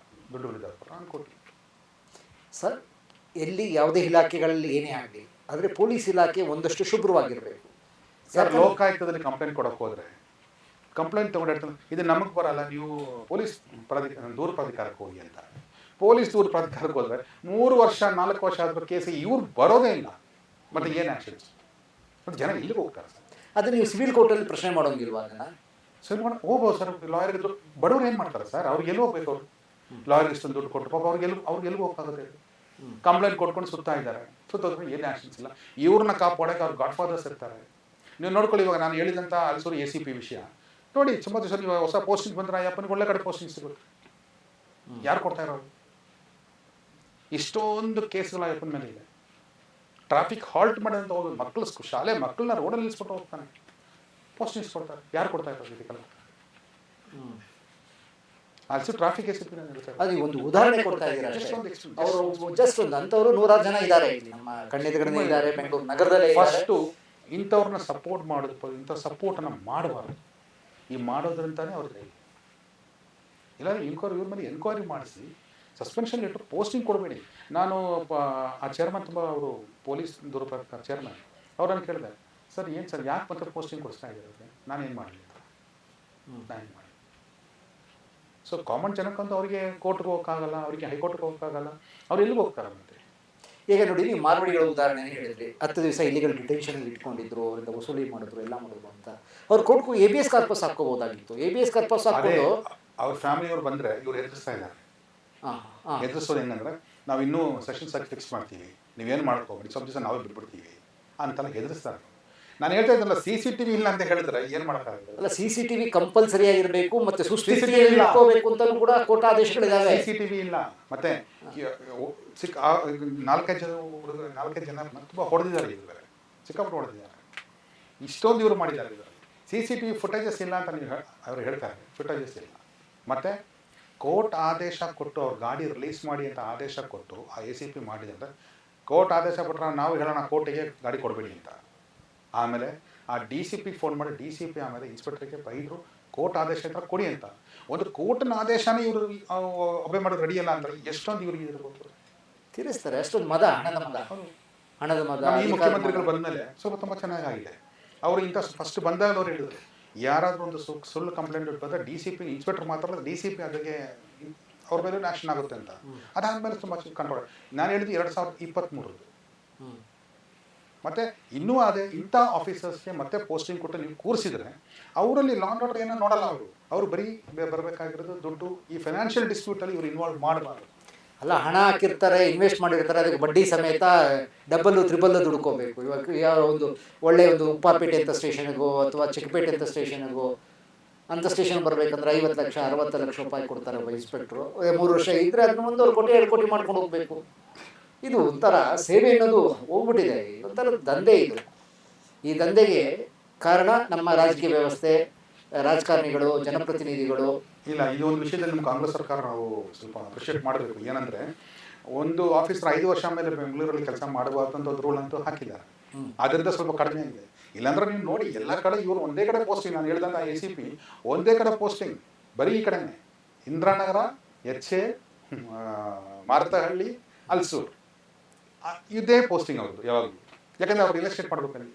ದುಡ್ಡು ಬಿಡಿದ್ದಾರೆ, ಕೋಟಾನು ಕೋಟಿ. ಸರ್, ಎಲ್ಲಿ ಯಾವುದೇ ಇಲಾಖೆಗಳಲ್ಲಿ ಏನೇ ಆಗಲಿ, ಆದರೆ ಪೊಲೀಸ್ ಇಲಾಖೆ ಒಂದಷ್ಟು ಶುಭ್ರವಾಗಿರಬೇಕು. ಸರ್, ಲೋಕಾಯುಕ್ತದಲ್ಲಿ ಕಂಪ್ಲೇಂಟ್ ಕೊಡೋಕೆ ಹೋದರೆ ಕಂಪ್ಲೇಂಟ್ ತೊಗೊಂಡಿರ್ತಾನೆ, ಇದು ನಮಗೆ ಬರಲ್ಲ, ನೀವು ಪೊಲೀಸ್ ದೂರ ಪ್ರಾಧಿಕಾರಕ್ಕೆ ಹೋಗಿ ಅಂತ. ಪೊಲೀಸ್ ದೂರ ಪ್ರಾಧಿಕಾರಕ್ಕೆ ಹೋದರೆ 3 ವರ್ಷ 4 ವರ್ಷ ಆದ ಕೇಸ್ ಇವ್ರು ಬರೋದೇ ಇಲ್ಲ. ಮತ್ತು ಏನು ಆ್ಯಕ್ಷನ್ಸ್? ಮತ್ತು ಜನ ಇಲ್ಲಿಗೆ ಹೋಗ್ತಾರೆ ಸರ್. ಅದು ನೀವು ಸಿವಿಲ್ ಕೋರ್ಟಲ್ಲಿ ಪ್ರಶ್ನೆ ಮಾಡೋಂಗಿಲ್ವಾ? ಅದನ್ನು ಸರ್ ಹೋಗ್ಬೋದು ಸರ್. ಲಾಯರ್ಗೆ ಬಡವ್ರು ಏನು ಮಾಡ್ತಾರೆ ಸರ್? ಅವ್ರಿಗೆ ಎಲ್ಲಿ ಹೋಗ್ಬೇಕು? ಅವರು ಲಾಯರ್ಗೆ ಇಷ್ಟೊಂದು ದುಡ್ಡು ಕೊಟ್ಟು ಪಾಪ ಅವ್ರಿಗೆ ಎಲ್ಲಿ ಹೋಗ್ಬೇಕಾಗುತ್ತೆ? ಕಂಪ್ಲೇಂಟ್ ಕೊಟ್ಕೊಂಡು ಸುತ್ತಾ ಇದ್ದಾರೆ. ಸುತ್ತೋದ್ರೆ ಏನು ಆ್ಯಕ್ಷನ್ಸ್ ಇಲ್ಲ. ಇವ್ರನ್ನ ಕಾಪಾಡೋಕೆ ಅವ್ರು ಗಾಡ್ ಫಾದರ್ಸ್ ಇರ್ತಾರೆ. ನೀವು ನೋಡ್ಕೊಳ್ಳಿ, ಇವಾಗ ನಾನು ಹೇಳಿದಂಥ ಅಲ್ಸೂರು ACP ವಿಷಯ ನೋಡಿ. ತುಂಬ ದಿವಸ ಇವಾಗ ಹೊಸ ಪೋಸ್ಟಿಂಗ್ ಬಂದರೆ ಅಯ್ಯಪ್ಪನಿಗೆ ಒಳ್ಳೆ ಕಡೆ ಪೋಸ್ಟಿಂಗ್ ಸಿಗುತ್ತೆ. ಯಾರು ಕೊಡ್ತಾ ಇರೋರು? ಇಷ್ಟೊಂದು ಕೇಸ್ಗಳು ಅಯ್ಯಪ್ಪನ ಮೇಲೆ ಇದೆ. ಟ್ರಾಫಿಕ್ ಹಾಲ್ಟ್ ಮಾಡೋದಂತ ಹೋಗೋದು, ಮಕ್ಕಳು ಶಾಲೆ ಮಕ್ಕಳನ್ನ ರೋಡಲ್ಲಿ ನಿಲ್ಲಿಸ್ಬಿಟ್ಟು ಹೋಗ್ತಾನೆ, ಪೋಸ್ಟಿಂಗ್ಸ್ ಕೊಡ್ತಾರೆ. ಯಾರು ಕೊಡ್ತಾ ಇರೋದು ಇದಕ್ಕೆಲ್ಲ? ಆಲ್ಸೋ ಟ್ರಾಫಿಕ್ ಎಸ್ ಅದು ಒಂದು ಉದಾಹರಣೆ ಕೊಡ್ತಾ ಇದ್ದೀರಾ ಅಷ್ಟೇ. ಅವರು ಜಸ್ಟ್ ಒಂದು ಅಂಥವ್ರು 100 ಜನ ಇದ್ದಾರೆ ಇಲ್ಲಿ ನಮ್ಮ ಕಣ್ಣಿದ್ಗಡೆ ಇದ್ದಾರೆ, ಬೆಂಗಳೂರು ನಗರದಲ್ಲೇ ಇದ್ದಾರೆ. ಫಸ್ಟು ಇಂಥವ್ರನ್ನ ಸಪೋರ್ಟ್ ಮಾಡೋದು, ಇಂಥ ಸಪೋರ್ಟನ್ನು ಮಾಡಬಾರ್ದು. ಈ ಮಾಡೋದ್ರಿಂದಾನೇ ಅವ್ರಿಗೆ ಇಲ್ಲಾಂದ್ರೆ ಇವ್ರ ಮೇಲೆ ಎನ್ಕ್ವೈರಿ ಮಾಡಿಸಿ ಸಸ್ಪೆನ್ಷನ್ ಲೆಟ್ರ್ ಪೋಸ್ಟಿಂಗ್ ಕೊಡಬೇಡಿ. ನಾನು ಆ ಚೇರ್ಮನ್ ತುಂಬ ಅವರು ಪೊಲೀಸ್ ದೂರಪ್ರಾಧಿಕಾರ ಚೇರ್ಮನ್ ಅವ್ರನ್ನ ಕೇಳಿದೆ, ಸರ್ ಏನು ಸರ್ ಯಾಕೆ ಮತ್ತೆ ಪೋಸ್ಟಿಂಗ್ ಕೊಡಿಸ್ತಾ ಇದ್ದಾರೆ, ನಾನೇನು ಮಾಡಲಿ ನಾನೇನು ಮಾಡಲಿ. ಸೊ ಕಾಮನ್ ಜನಕ್ಕಂತೂ ಅವರಿಗೆ ಕೋರ್ಟ್ಗೆ ಹೋಗೋಕ್ಕಾಗಲ್ಲ, ಅವರಿಗೆ ಹೈಕೋರ್ಟ್ಗೆ ಹೋಗೋಕ್ಕಾಗಲ್ಲ, ಅವ್ರು ಎಲ್ಲಿಗೆ ಹೋಗ್ತಾರೆ ಮತ್ತೆ. ಈಗ ನೋಡಿ, ನೀವು ಮಾರ್ವಾಡಿಗಳ ಉದಾಹರಣೆ ಹೇಳಿದ್ರಿ, 10 ದಿವಸ ಇಲ್ಲಿಗಲ್ ಡಿಟೆನ್ಷನ್ ಇಟ್ಕೊಂಡಿದ್ರು, ಅವರಿಂದ ವಸೂಲಿ ಮಾಡಿದ್ರು, ಎಲ್ಲ ಮಾಡಿದ್ರು ಅಂತ. ಅವ್ರು ಕೋರ್ಟ್ಗೂ ABS ಕಾರ್ಪಸ್ ಹಾಕೋಬಹುದಾಗಿತ್ತು. ABS ಕಾರ್ಪಸ್ ಹಾಕೊಂಡು ಅವ್ರ ಫ್ಯಾಮಿಲಿಯವ್ರು ಬಂದರೆ ಇವ್ರು ಎದುರಿಸ್ತಾ ಇದ್ದಾರೆ. ಎದುರಿಸೋದು ಹೆಂಗಂದ್ರೆ, ನಾವು ಇನ್ನೂ ಸೆಷನ್ಸ್ ಆಗಿ ಫಿಕ್ಸ್ ಮಾಡ್ತೀವಿ, ನೀವೇನು ಮಾಡ್ಕೋಬೇಡಿ, ಸ್ವಲ್ಪ ದಿವಸ ನಾವೇ ಬಿಟ್ಬಿಡ್ತೀವಿ ಅಂತೆಲ್ಲ ಎದುರಿಸ್ತಾರೆ. ನಾನು ಹೇಳ್ತಾ ಇದ್ದಲ್ಲ, CCTV ಇಲ್ಲ ಅಂತ ಹೇಳಿದ್ರೆ ಏನು ಮಾಡೋಕ್ಕಾಗಲ್ಲ. ಅಲ್ಲ, CCTV ಕಂಪಲ್ಸರಿ ಆಗಿರಬೇಕು, ಮತ್ತೆ ಸುಸ್ಥಿತಿಯಲ್ಲಿ ಇಟ್ಕೋಬೇಕು ಅಂತ ಕೂಡ ಕೋರ್ಟ್ ಆದೇಶಗಳಿದಾವೆ. CCTV ಇಲ್ಲ, ಮತ್ತೆ 4-5 ಜನ ತುಂಬ ಹೊಡೆದಿದ್ದಾರೆ, ಇದ್ದಾರೆ ಸಿಕ್ಕಾಪಟ್ಟೆ ಹೊಡೆದಿದ್ದಾರೆ. ಇಷ್ಟೊಂದು ಇವರು ಮಾಡಿದ್ದಾರೆ. CCTV ಫುಟೇಜಸ್ ಇಲ್ಲ ಅಂತ ನೀವು ಅವ್ರು ಹೇಳ್ತಾರೆ, ಫುಟೇಜಸ್ ಇಲ್ಲ. ಮತ್ತು ಕೋರ್ಟ್ ಆದೇಶ ಕೊಟ್ಟು ಅವ್ರ ಗಾಡಿ ರಿಲೀಸ್ ಮಾಡಿ ಅಂತ ಆದೇಶ ಕೊಟ್ಟು ಆ ACP ಮಾಡಿದೆ ಅಂತ ಕೋರ್ಟ್ ಆದೇಶ ಕೊಟ್ಟರೆ ನಾವು ಹೇಳೋಣ ಕೋರ್ಟಿಗೆ ಗಾಡಿ ಕೊಡಬೇಡಿ ಅಂತ. ಆಮೇಲೆ ಆ DCP ಫೋನ್ ಮಾಡಿ, DCP ಆಮೇಲೆ ಇನ್ಸ್ಪೆಕ್ಟರ್ಗೆ ಬೈದರು, ಕೋರ್ಟ್ ಆದೇಶ ಅಂತ ಕೊಡಿ ಅಂತ. ಒಂದು ಕೋರ್ಟ್ನ ಆದೇಶನೇ ಇವರು ಒಬ್ಬೆ ಮಾಡೋದು ರೆಡಿ ಅಲ್ಲ ಅಂದರೆ ಎಷ್ಟೊಂದು ಇವ್ರಿಗೆ ಇರ್ಬೋದು, ತೀರಿಸ್ತಾರೆ. ಅಷ್ಟೊಂದು ಮದ, ಹಣದ ಮದ. ಈ ಮುಖ್ಯಮಂತ್ರಿಗಳು ಬಂದಮೇಲೆ ಸ್ವಲ್ಪ ತುಂಬ ಚೆನ್ನಾಗಿದೆ. ಅವರು ಇಂಥ ಫಸ್ಟ್ ಬಂದಾಗ ಅವ್ರು ಹೇಳಿದ್ರು, ಯಾರಾದರೂ ಒಂದು ಸುಳ್ಳು ಕಂಪ್ಲೇಂಟ್ ಬಂದರೆ DCP ಇನ್ಸ್ಪೆಕ್ಟರ್ ಮಾತ್ರ DCP ಅದಕ್ಕೆ ಅವ್ರ ಮೇಲೆ ಆ್ಯಕ್ಷನ್ ಆಗುತ್ತೆ ಅಂತ. ಅದಾದಮೇಲೆ ತುಂಬ ಕಂಟ್ರೋಲ್. ನಾನು ಹೇಳಿದ್ದು 2023. ಮತ್ತು ಇನ್ನೂ ಅದೇ ಇಂಥ ಆಫೀಸರ್ಸ್ಗೆ ಮತ್ತೆ ಪೋಸ್ಟಿಂಗ್ ಕೊಟ್ಟು ನೀವು ಕೂರಿಸಿದ್ರೆ ಅವರಲ್ಲಿ ಲಾಂಡ್ ಆರ್ಡರ್ ಏನೋ ನೋಡಲ್ಲ. ಅವರು ಬರೀ ಬರಬೇಕಾಗಿರೋದು ದುಡ್ಡು. ಈ ಫೈನಾನ್ಷಿಯಲ್ ಡಿಸ್ಪ್ಯೂಟಲ್ಲಿ ಇವರು ಇನ್ವಾಲ್ವ್ ಮಾಡಬಾರ್ದು. ಅಲ್ಲ, ಹಣ ಹಾಕಿರ್ತಾರೆ, ಇನ್ವೆಸ್ಟ್ ಮಾಡಿರ್ತಾರೆ, ಅದಕ್ಕೆ ಬಡ್ಡಿ ಸಮೇತ ಡಬಲ್ ತ್ರಿಬಲ್ ದುಡ್ಕೋಬೇಕು. ಇವಾಗ ಯಾವ ಒಂದು ಒಳ್ಳೆಯ ಒಂದು ಉಪ್ಪಾರಪೇಟೆ ಅಂತ ಸ್ಟೇಷನ್ಗೋ ಅಥವಾ ಚಿಕ್ಕಪೇಟೆ ಅಂತ ಸ್ಟೇಷನ್ಗೋ ಅಂಥ ಸ್ಟೇಷನ್ ಬರಬೇಕಂದ್ರೆ 50 ಲಕ್ಷ 60 ಲಕ್ಷ ರೂಪಾಯಿ ಕೊಡ್ತಾರೆ ಒಬ್ಬ ಇನ್ಸ್ಪೆಕ್ಟ್ರು. 3 ವರ್ಷ ಇದ್ದರೆ ಅದನ್ನ 1 ಕೋಟಿ 2 ಕೋಟಿ ಮಾಡ್ಕೊಂಡು ಹೋಗಬೇಕು. ಇದು ಒಂಥರ ಸೇವೆ ಅನ್ನೋದು ಹೋಗ್ಬಿಟ್ಟಿದೆ, ಒಂಥರ ದಂಧೆ ಇದು. ಈ ದಂಧೆಗೆ ಕಾರಣ ನಮ್ಮ ರಾಜಕೀಯ ವ್ಯವಸ್ಥೆ, ರಾಜಕಾರಣಿಗಳು, ಜನಪ್ರತಿನಿಧಿಗಳು. ಇಲ್ಲ, ಇದು ಒಂದು ವಿಷಯದಲ್ಲಿ ನಮ್ಮ ಕಾಂಗ್ರೆಸ್ ಸರ್ಕಾರ ನಾವು ಸ್ವಲ್ಪ ಅಪ್ರಿಷಿಯೇಟ್ ಮಾಡಬೇಕು. ಏನಂದರೆ, ಒಂದು ಆಫೀಸರ್ 5 ವರ್ಷ ಮೇಲೆ ಬೆಂಗಳೂರಲ್ಲಿ ಕೆಲಸ ಮಾಡಬಾರ್ದು ಅಂತ ರೂಲ್ ಅಂತೂ ಹಾಕಿದ್ದಾರೆ. ಅದರಿಂದ ಸ್ವಲ್ಪ ಕಡಿಮೆ ಆಗಿದೆ. ಇಲ್ಲಾಂದ್ರೆ ನೀವು ನೋಡಿ, ಎಲ್ಲ ಕಡೆ ಇವರು ಒಂದೇ ಕಡೆ ಪೋಸ್ಟಿಂಗ್. ನಾನು ಹೇಳ್ದಂಥ ACP ಒಂದೇ ಕಡೆ ಪೋಸ್ಟಿಂಗ್, ಬರೀ ಈ ಕಡೆನೇ ಇಂದಿರಾನಗರ, HA, ಮಾರತಹಳ್ಳಿ, ಅಲ್ಸೂರು, ಇದೇ ಪೋಸ್ಟಿಂಗ್ ಅವ್ರದ್ದು ಯಾವಾಗಲೂ. ಯಾಕಂದರೆ ಅವ್ರು ರಿಯಲ್ ಎಸ್ಟೇಟ್ ಮಾಡ್ಬೇಕಲ್ಲಿ.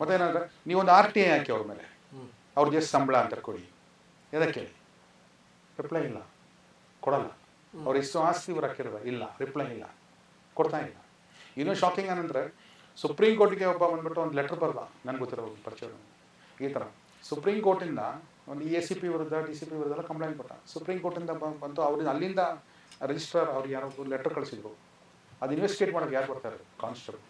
ಮತ್ತೇನಂದ್ರೆ ನೀವೊಂದು RTA ಹಾಕಿ ಅವ್ರ ಮೇಲೆ, ಅವ್ರಿಗೆ ಎಷ್ಟು ಸಂಬಳ ಅಂತ ಕೊಡಿ, ಎದಕ್ಕೆ ಕೇಳಿ, ರಿಪ್ಲೈ ಇಲ್ಲ, ಕೊಡಲ್ಲ. ಅವ್ರು ಎಷ್ಟು ಆಸ್ತಿ ಇವ್ರು ಹಾಕಿರೋದು ಇಲ್ಲ, ರಿಪ್ಲೈ ಇಲ್ಲ, ಕೊಡ್ತಾ ಇಲ್ಲ. ಇನ್ನೂ ಶಾಕಿಂಗ್ ಏನಂದರೆ, ಸುಪ್ರೀಂ ಕೋರ್ಟಿಗೆ ಒಬ್ಬ ಬಂದ್ಬಿಟ್ಟು ಒಂದು ಲೆಟ್ರ್ ಬರ್ದ, ನನಗೆ ಗೊತ್ತಿರೋ ಪರಿಚಯ ಈ ಥರ. ಸುಪ್ರೀಂ ಕೋರ್ಟಿಂದ ಒಂದು ACP ವಿರುದ್ಧ DCP ವಿರುದ್ಧ ಕಂಪ್ಲೇಂಟ್ ಕೊಟ್ಟ. ಸುಪ್ರೀಂ ಕೋರ್ಟಿಂದ ಬಂತು, ಅವ್ರಿಗೆ ಅಲ್ಲಿಂದ ರಿಜಿಸ್ಟ್ರಾರ್ ಅವ್ರಿಗೆ ಯಾರೋ ಲೆಟ್ರ್ ಕಳಿಸಿದ್ರು. ಅದು ಇನ್ವೆಸ್ಟಿಗೇಟ್ ಮಾಡೋಕೆ ಯಾರು ಬರ್ತಾರೆ? ಕಾನ್ಸ್ಟೇಬಲ್.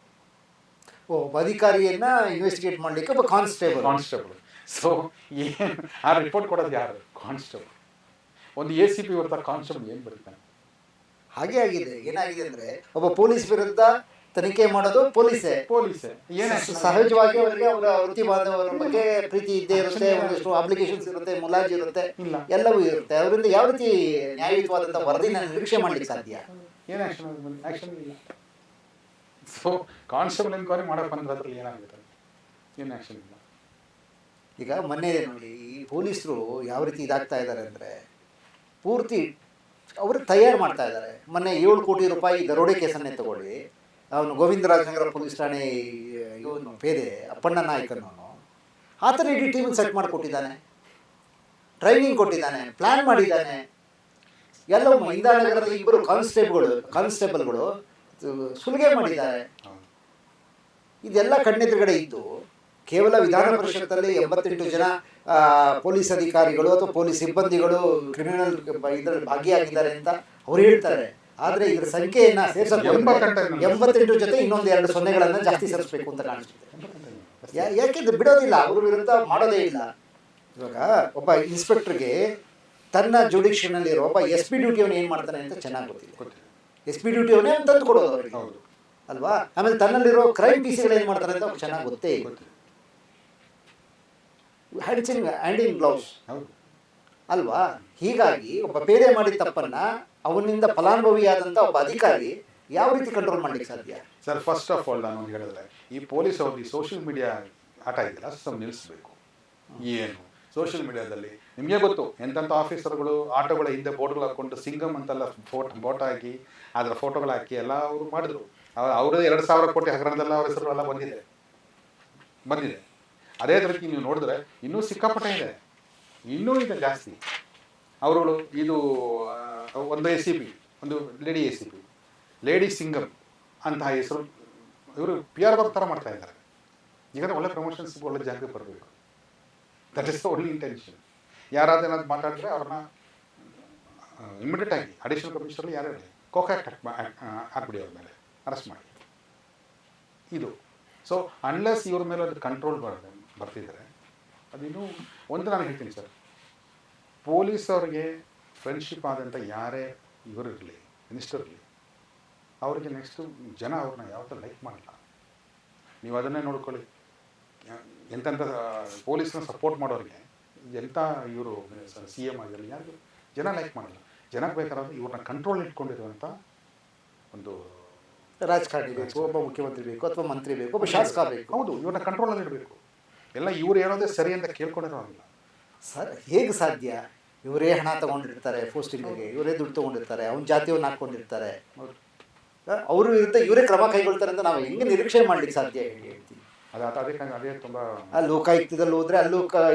ಅಧಿಕಾರಿಯನ್ನ ಇನ್ವೆಸ್ಟಿಗೇಟ್ ಮಾಡಲಿಕ್ಕೆ ಒಬ್ಬ ಕಾನ್ಸ್ಟೇಬಲ್. ಸೊ ಏನು ಆ ರಿಪೋರ್ಟ್ ಕೊಡೋದು ಯಾರು? ಕಾನ್ಸ್ಟೇಬಲ್. ಒಂದು ACP ವಿರುದ್ಧ ಕಾನ್ಸ್ಟೇಬಲ್ ಏನು ಬರೀತಾನೆ? ಹಾಗೆ ಆಗಿದೆ. ಏನಾಗಿದೆ ಅಂದರೆ, ಒಬ್ಬ ಪೊಲೀಸ್ ವಿರುದ್ಧ ತನಿಖೆ ಮಾಡೋದು ಪೊಲೀಸೇ. ಸಹಜವಾಗಿ ಅವರಿಗೆ ಅವರ ವೃತ್ತಿ ಬಾಂಧವರ ಬಗ್ಗೆ ಪ್ರೀತಿ ಇದ್ದೇ ಇರುತ್ತೆ, ಒಂದಷ್ಟು ಅಪ್ಲಿಕೇಶನ್ಸ್ ಇರುತ್ತೆ, ಮುಲಾಜಿ ಇರುತ್ತೆ, ಎಲ್ಲವೂ ಇರುತ್ತೆ. ಅವರಿಂದ ಯಾವ ರೀತಿ ನ್ಯಾಯಯುತವಾದಂಥ ವರದಿನ ನಿರೀಕ್ಷೆ ಮಾಡಲಿಕ್ಕೆ ಸಾಧ್ಯ? ಏನು ಆ್ಯಕ್ಷನ್ ಇಲ್ಲ. ಸೊ ಕಾನ್ಸ್ಟೇಬಲ್ ಎನ್ಕ್ವೈರಿ ಮಾಡೋಕೆ ಬಂದ್ರೆ ಅದ್ರಲ್ಲಿ ಏನಾಗುತ್ತೆ? ಏನು ಆ್ಯಕ್ಷನ್ ಇಲ್ಲ. ಈಗ ಮೊನ್ನೆ ನೋಡಿ, ಈ ಪೊಲೀಸರು ಯಾವ ರೀತಿ ಇದಾಗ್ತಾ ಇದ್ದಾರೆ ಅಂದರೆ, ಪೂರ್ತಿ ಅವರು ತಯಾರು ಮಾಡ್ತಾ ಇದ್ದಾರೆ. ಮೊನ್ನೆ 7 ಕೋಟಿ ರೂಪಾಯಿ ದರೋಡೆ ಕೇಸನ್ನೇ ತಗೊಳ್ಳಿ. ಅವನು ಗೋವಿಂದರಾಜನಗರ ಪೊಲೀಸ್ ಠಾಣೆ ಇವನು ಪೇದೆ ಅಪ್ಪಣ್ಣ ನಾಯಕನವನು ಆ ಥರ ಇಡೀ ಟೀಮ್ ಸೆಟ್ ಮಾಡಿಕೊಟ್ಟಿದ್ದಾನೆ, ಟ್ರೈನಿಂಗ್ ಕೊಟ್ಟಿದ್ದಾನೆ, ಪ್ಲ್ಯಾನ್ ಮಾಡಿದ್ದಾನೆ. ಎಲ್ಲವೂ ಇಂದಿರಾನಗರದ 2 ಕಾನ್ಸ್ಟೇಬಲ್ಗಳು ಸುಲಿಗೆ ಮಾಡಿದ್ದಾರೆ. ಇದೆಲ್ಲ ಕಣ್ಣೆದುರುಗಡೆ ಇದ್ದು, ಕೇವಲ ವಿಧಾನ ಪರಿಷತ್ತಲ್ಲಿ 88 ಜನ ಪೊಲೀಸ್ ಅಧಿಕಾರಿಗಳು ಅಥವಾ ಪೊಲೀಸ್ ಸಿಬ್ಬಂದಿಗಳು ಕ್ರಿಮಿನಲ್ ಇದರಲ್ಲಿ ಭಾಗಿಯಾಗಿದ್ದಾರೆ ಅಂತ ಅವ್ರು ಹೇಳ್ತಾರೆ. ಆದರೆ ಇದರ ಸಂಖ್ಯೆಯನ್ನು ಸೇರಿಸಬೇಕು 88 ಜೊತೆ ಇನ್ನೊಂದು 2 ಸೊನ್ನೆಗಳನ್ನು ಜಾಸ್ತಿ ಸೇರಿಸಬೇಕು ಅಂತ ಕಾಣಿಸುತ್ತೆ. ಯಾಕೆಂದ್ರೆ ಬಿಡೋದಿಲ್ಲ, ಅವ್ರ ವಿರುದ್ಧ ಮಾಡೋದೇ ಇಲ್ಲ. ಇವಾಗ ಒಬ್ಬ ಇನ್ಸ್ಪೆಕ್ಟರ್ಗೆ ತನ್ನ ಜುಡಿಕ್ಷನಲ್ಲಿ ಇರೋ ಒಬ್ಬ SP ಡ್ಯೂಟಿಯವನು ಏನು ಮಾಡ್ತಾನೆ ಅಂತ ಚೆನ್ನಾಗಿ ಗೊತ್ತಿದೆ. SP ಡ್ಯೂಟಿಯವನೇ ತಂದು ಕೊಡೋದು ಅವರಿಗೆ ಅಲ್ವಾ? ಆಮೇಲೆ ತನ್ನಲ್ಲಿರೋ ಕ್ರೈಮ್ ಪೀಸ್ಗಳು ಏನು ಮಾಡ್ತಾರೆ ಅಂತ ಅವ್ರಿಗೆ ಚೆನ್ನಾಗಿ ಗೊತ್ತೇ ಇದೆ. Hand in gloves. ಅಲ್ವಾ? ಹೀಗಾಗಿ ಒಬ್ಬ ಪೇದೆ ಮಾಡಿದ ತಪ್ಪನ್ನ ಅವನಿಂದ ಫಲಾನುಭವಿಯಾದಂಥ ಒಬ್ಬ ಅಧಿಕಾರಿ ಯಾವ ರೀತಿ ಕಂಟ್ರೋಲ್ ಮಾಡ್ಲಿಕ್ಕೆ ಸಾಧ್ಯ? ಸರ್, ಫಸ್ಟ್ ಆಫ್ ಆಲ್ ನಾನು ಹೇಳಿದ್ರೆ, ಈ ಪೊಲೀಸ್ ಅವ್ರು ಈ ಸೋಷಿಯಲ್ ಮೀಡಿಯಾ ಆಟ ಇದೆಯಲ್ಲ, ಸ್ವಲ್ಪ ನಿಲ್ಲಿಸಬೇಕು. ಏನು ಸೋಷಿಯಲ್ ಮೀಡಿಯಾದಲ್ಲಿ ನಿಮಗೆ ಗೊತ್ತು, ಎಂತೆಂಥ ಆಫೀಸರ್ಗಳು ಆಟೋಗಳ ಹಿಂದೆ ಬೋರ್ಡ್ಗಳು ಹಾಕ್ಕೊಂಡು ಸಿಂಗಮ್ ಅಂತೆಲ್ಲ ಫೋಟೋ ಹಾಕಿ, ಅದರ ಫೋಟೋಗಳು ಹಾಕಿ ಎಲ್ಲ ಅವರು ಮಾಡಿದ್ರು. ಅವ್ರದ್ದು 2,000 ಕೋಟಿ ಹಗರಣದೆಲ್ಲ ಅವ್ರ ಹೆಸರು ಎಲ್ಲ ಬಂದಿದೆ. ಅದೇ ರೀತಿ ನೀವು ನೋಡಿದ್ರೆ ಇನ್ನೂ ಸಿಕ್ಕಾಪಟ್ಟೆ ಇದೆ, ಇನ್ನೂ ಇದೆ ಜಾಸ್ತಿ. ಅವರುಗಳು ಇದು ಒಂದು ACP, ಒಂದು ಲೇಡಿ ACP, ಲೇಡಿ ಸಿಂಗಮ್ ಅಂತಹ ಹೆಸರು ಇವರು PR ವರ್ಕ್ ಥರ ಮಾಡ್ತಾ ಇದ್ದಾರೆ. ಈಗ ಒಳ್ಳೆ ಪ್ರಮೋಷನ್ಸ್, ಒಳ್ಳೆ ಜಾಗಕ್ಕೆ ಬರಬೇಕು. That is the only intention. ಯಾರಾದ್ರೂ ಏನಾದ್ರು ಮಾತಾಡಿದ್ರೆ ಅವ್ರನ್ನ ಇಮಿಡಿಯೇಟ್ ಆಗಿ ಅಡಿಷನಲ್ ಕಮಿಷನರ್ ಯಾರೇ ಇರಲಿ ಕೋಕಾಕ್ಟ್ ಹಾಕ್ಬಿಡಿ, ಅವ್ರ ಮೇಲೆ ಅರೆಸ್ಟ್ ಮಾಡಿ. ಇದು ಸೊ ಅನ್ಲೆಸ್ ಇವ್ರ ಮೇಲೆ ಅದು ಕಂಟ್ರೋಲ್ ಬರ್ತಿದ್ದಾರೆ. ಅದಿನ್ನೂ ಒಂದು ನಾನು ಹೇಳ್ತೀನಿ ಸರ್, ಪೊಲೀಸವ್ರಿಗೆ ಫ್ರೆಂಡ್ಶಿಪ್ ಆದಂಥ ಯಾರೇ ಇವರು ಇರಲಿ, ಮಿನಿಸ್ಟರ್ ಇರಲಿ, ಅವ್ರಿಗೆ ನೆಕ್ಸ್ಟು ಜನ ಅವ್ರನ್ನ ಯಾವತ್ತೂ ಲೈಕ್ ಮಾಡಲ್ಲ. ನೀವು ಅದನ್ನೇ ನೋಡ್ಕೊಳ್ಳಿ. ಎಂತೆಂಥ ಪೊಲೀಸ್ನ ಸಪೋರ್ಟ್ ಮಾಡೋರಿಗೆ ಎಂಥ ಇವರು CM ಆಗಿರಲಿ ಯಾರಿಗೂ ಜನ ಲೈಕ್ ಮಾಡಲ್ಲ. ಜನಕ್ಕೆ ಬೇಕಾದ್ರೆ ಇವ್ರನ್ನ ಕಂಟ್ರೋಲ್ ಇಟ್ಕೊಂಡಿರುವಂಥ ಒಂದು ರಾಜಕಾರಣಿ ಬೇಕು, ಒಬ್ಬ ಮುಖ್ಯಮಂತ್ರಿ ಬೇಕು, ಅಥವಾ ಮಂತ್ರಿ ಬೇಕು, ಒಬ್ಬ ಶಾಸಕ ಬೇಕು. ಹೌದು, ಇವ್ರನ್ನ ಕಂಟ್ರೋಲಲ್ಲಿ ಇಡಬೇಕು. ಎಲ್ಲ ಇವ್ರು ಹೇಳೋದೇ ಸರಿ ಅಂತ ಕೇಳ್ಕೊಂಡಿರೋಲ್ಲ ಸರ್. ಹೇಗೆ ಸಾಧ್ಯ? ಇವರೇ ಹಣ ತಗೊಂಡಿರ್ತಾರೆ ಪೋಸ್ಟಿಂಗ್ಗೆ, ಇವರೇ ದುಡ್ಡು ತಗೊಂಡಿರ್ತಾರೆ, ಅವ್ನ ಜಾತಿಯವ್ನು ಹಾಕ್ಕೊಂಡಿರ್ತಾರೆ, ಅವ್ರ ವಿರುದ್ಧ ಇವರೇ ಕ್ರಮ ಕೈಗೊಳ್ತಾರೆ ಅಂತ ನಾವು ಹೆಂಗೆ ನಿರೀಕ್ಷೆ ಮಾಡ್ಲಿಕ್ಕೆ ಸಾಧ್ಯ ಹೇಳಿ ಹೇಳ್ತೀವಿ. ಅದೇ ತುಂಬ ಅಲ್ಲಿ ಲೋಕಾಯುಕ್ತದಲ್ಲಿ ಹೋದ್ರೆ ಅಲ್ಲೂ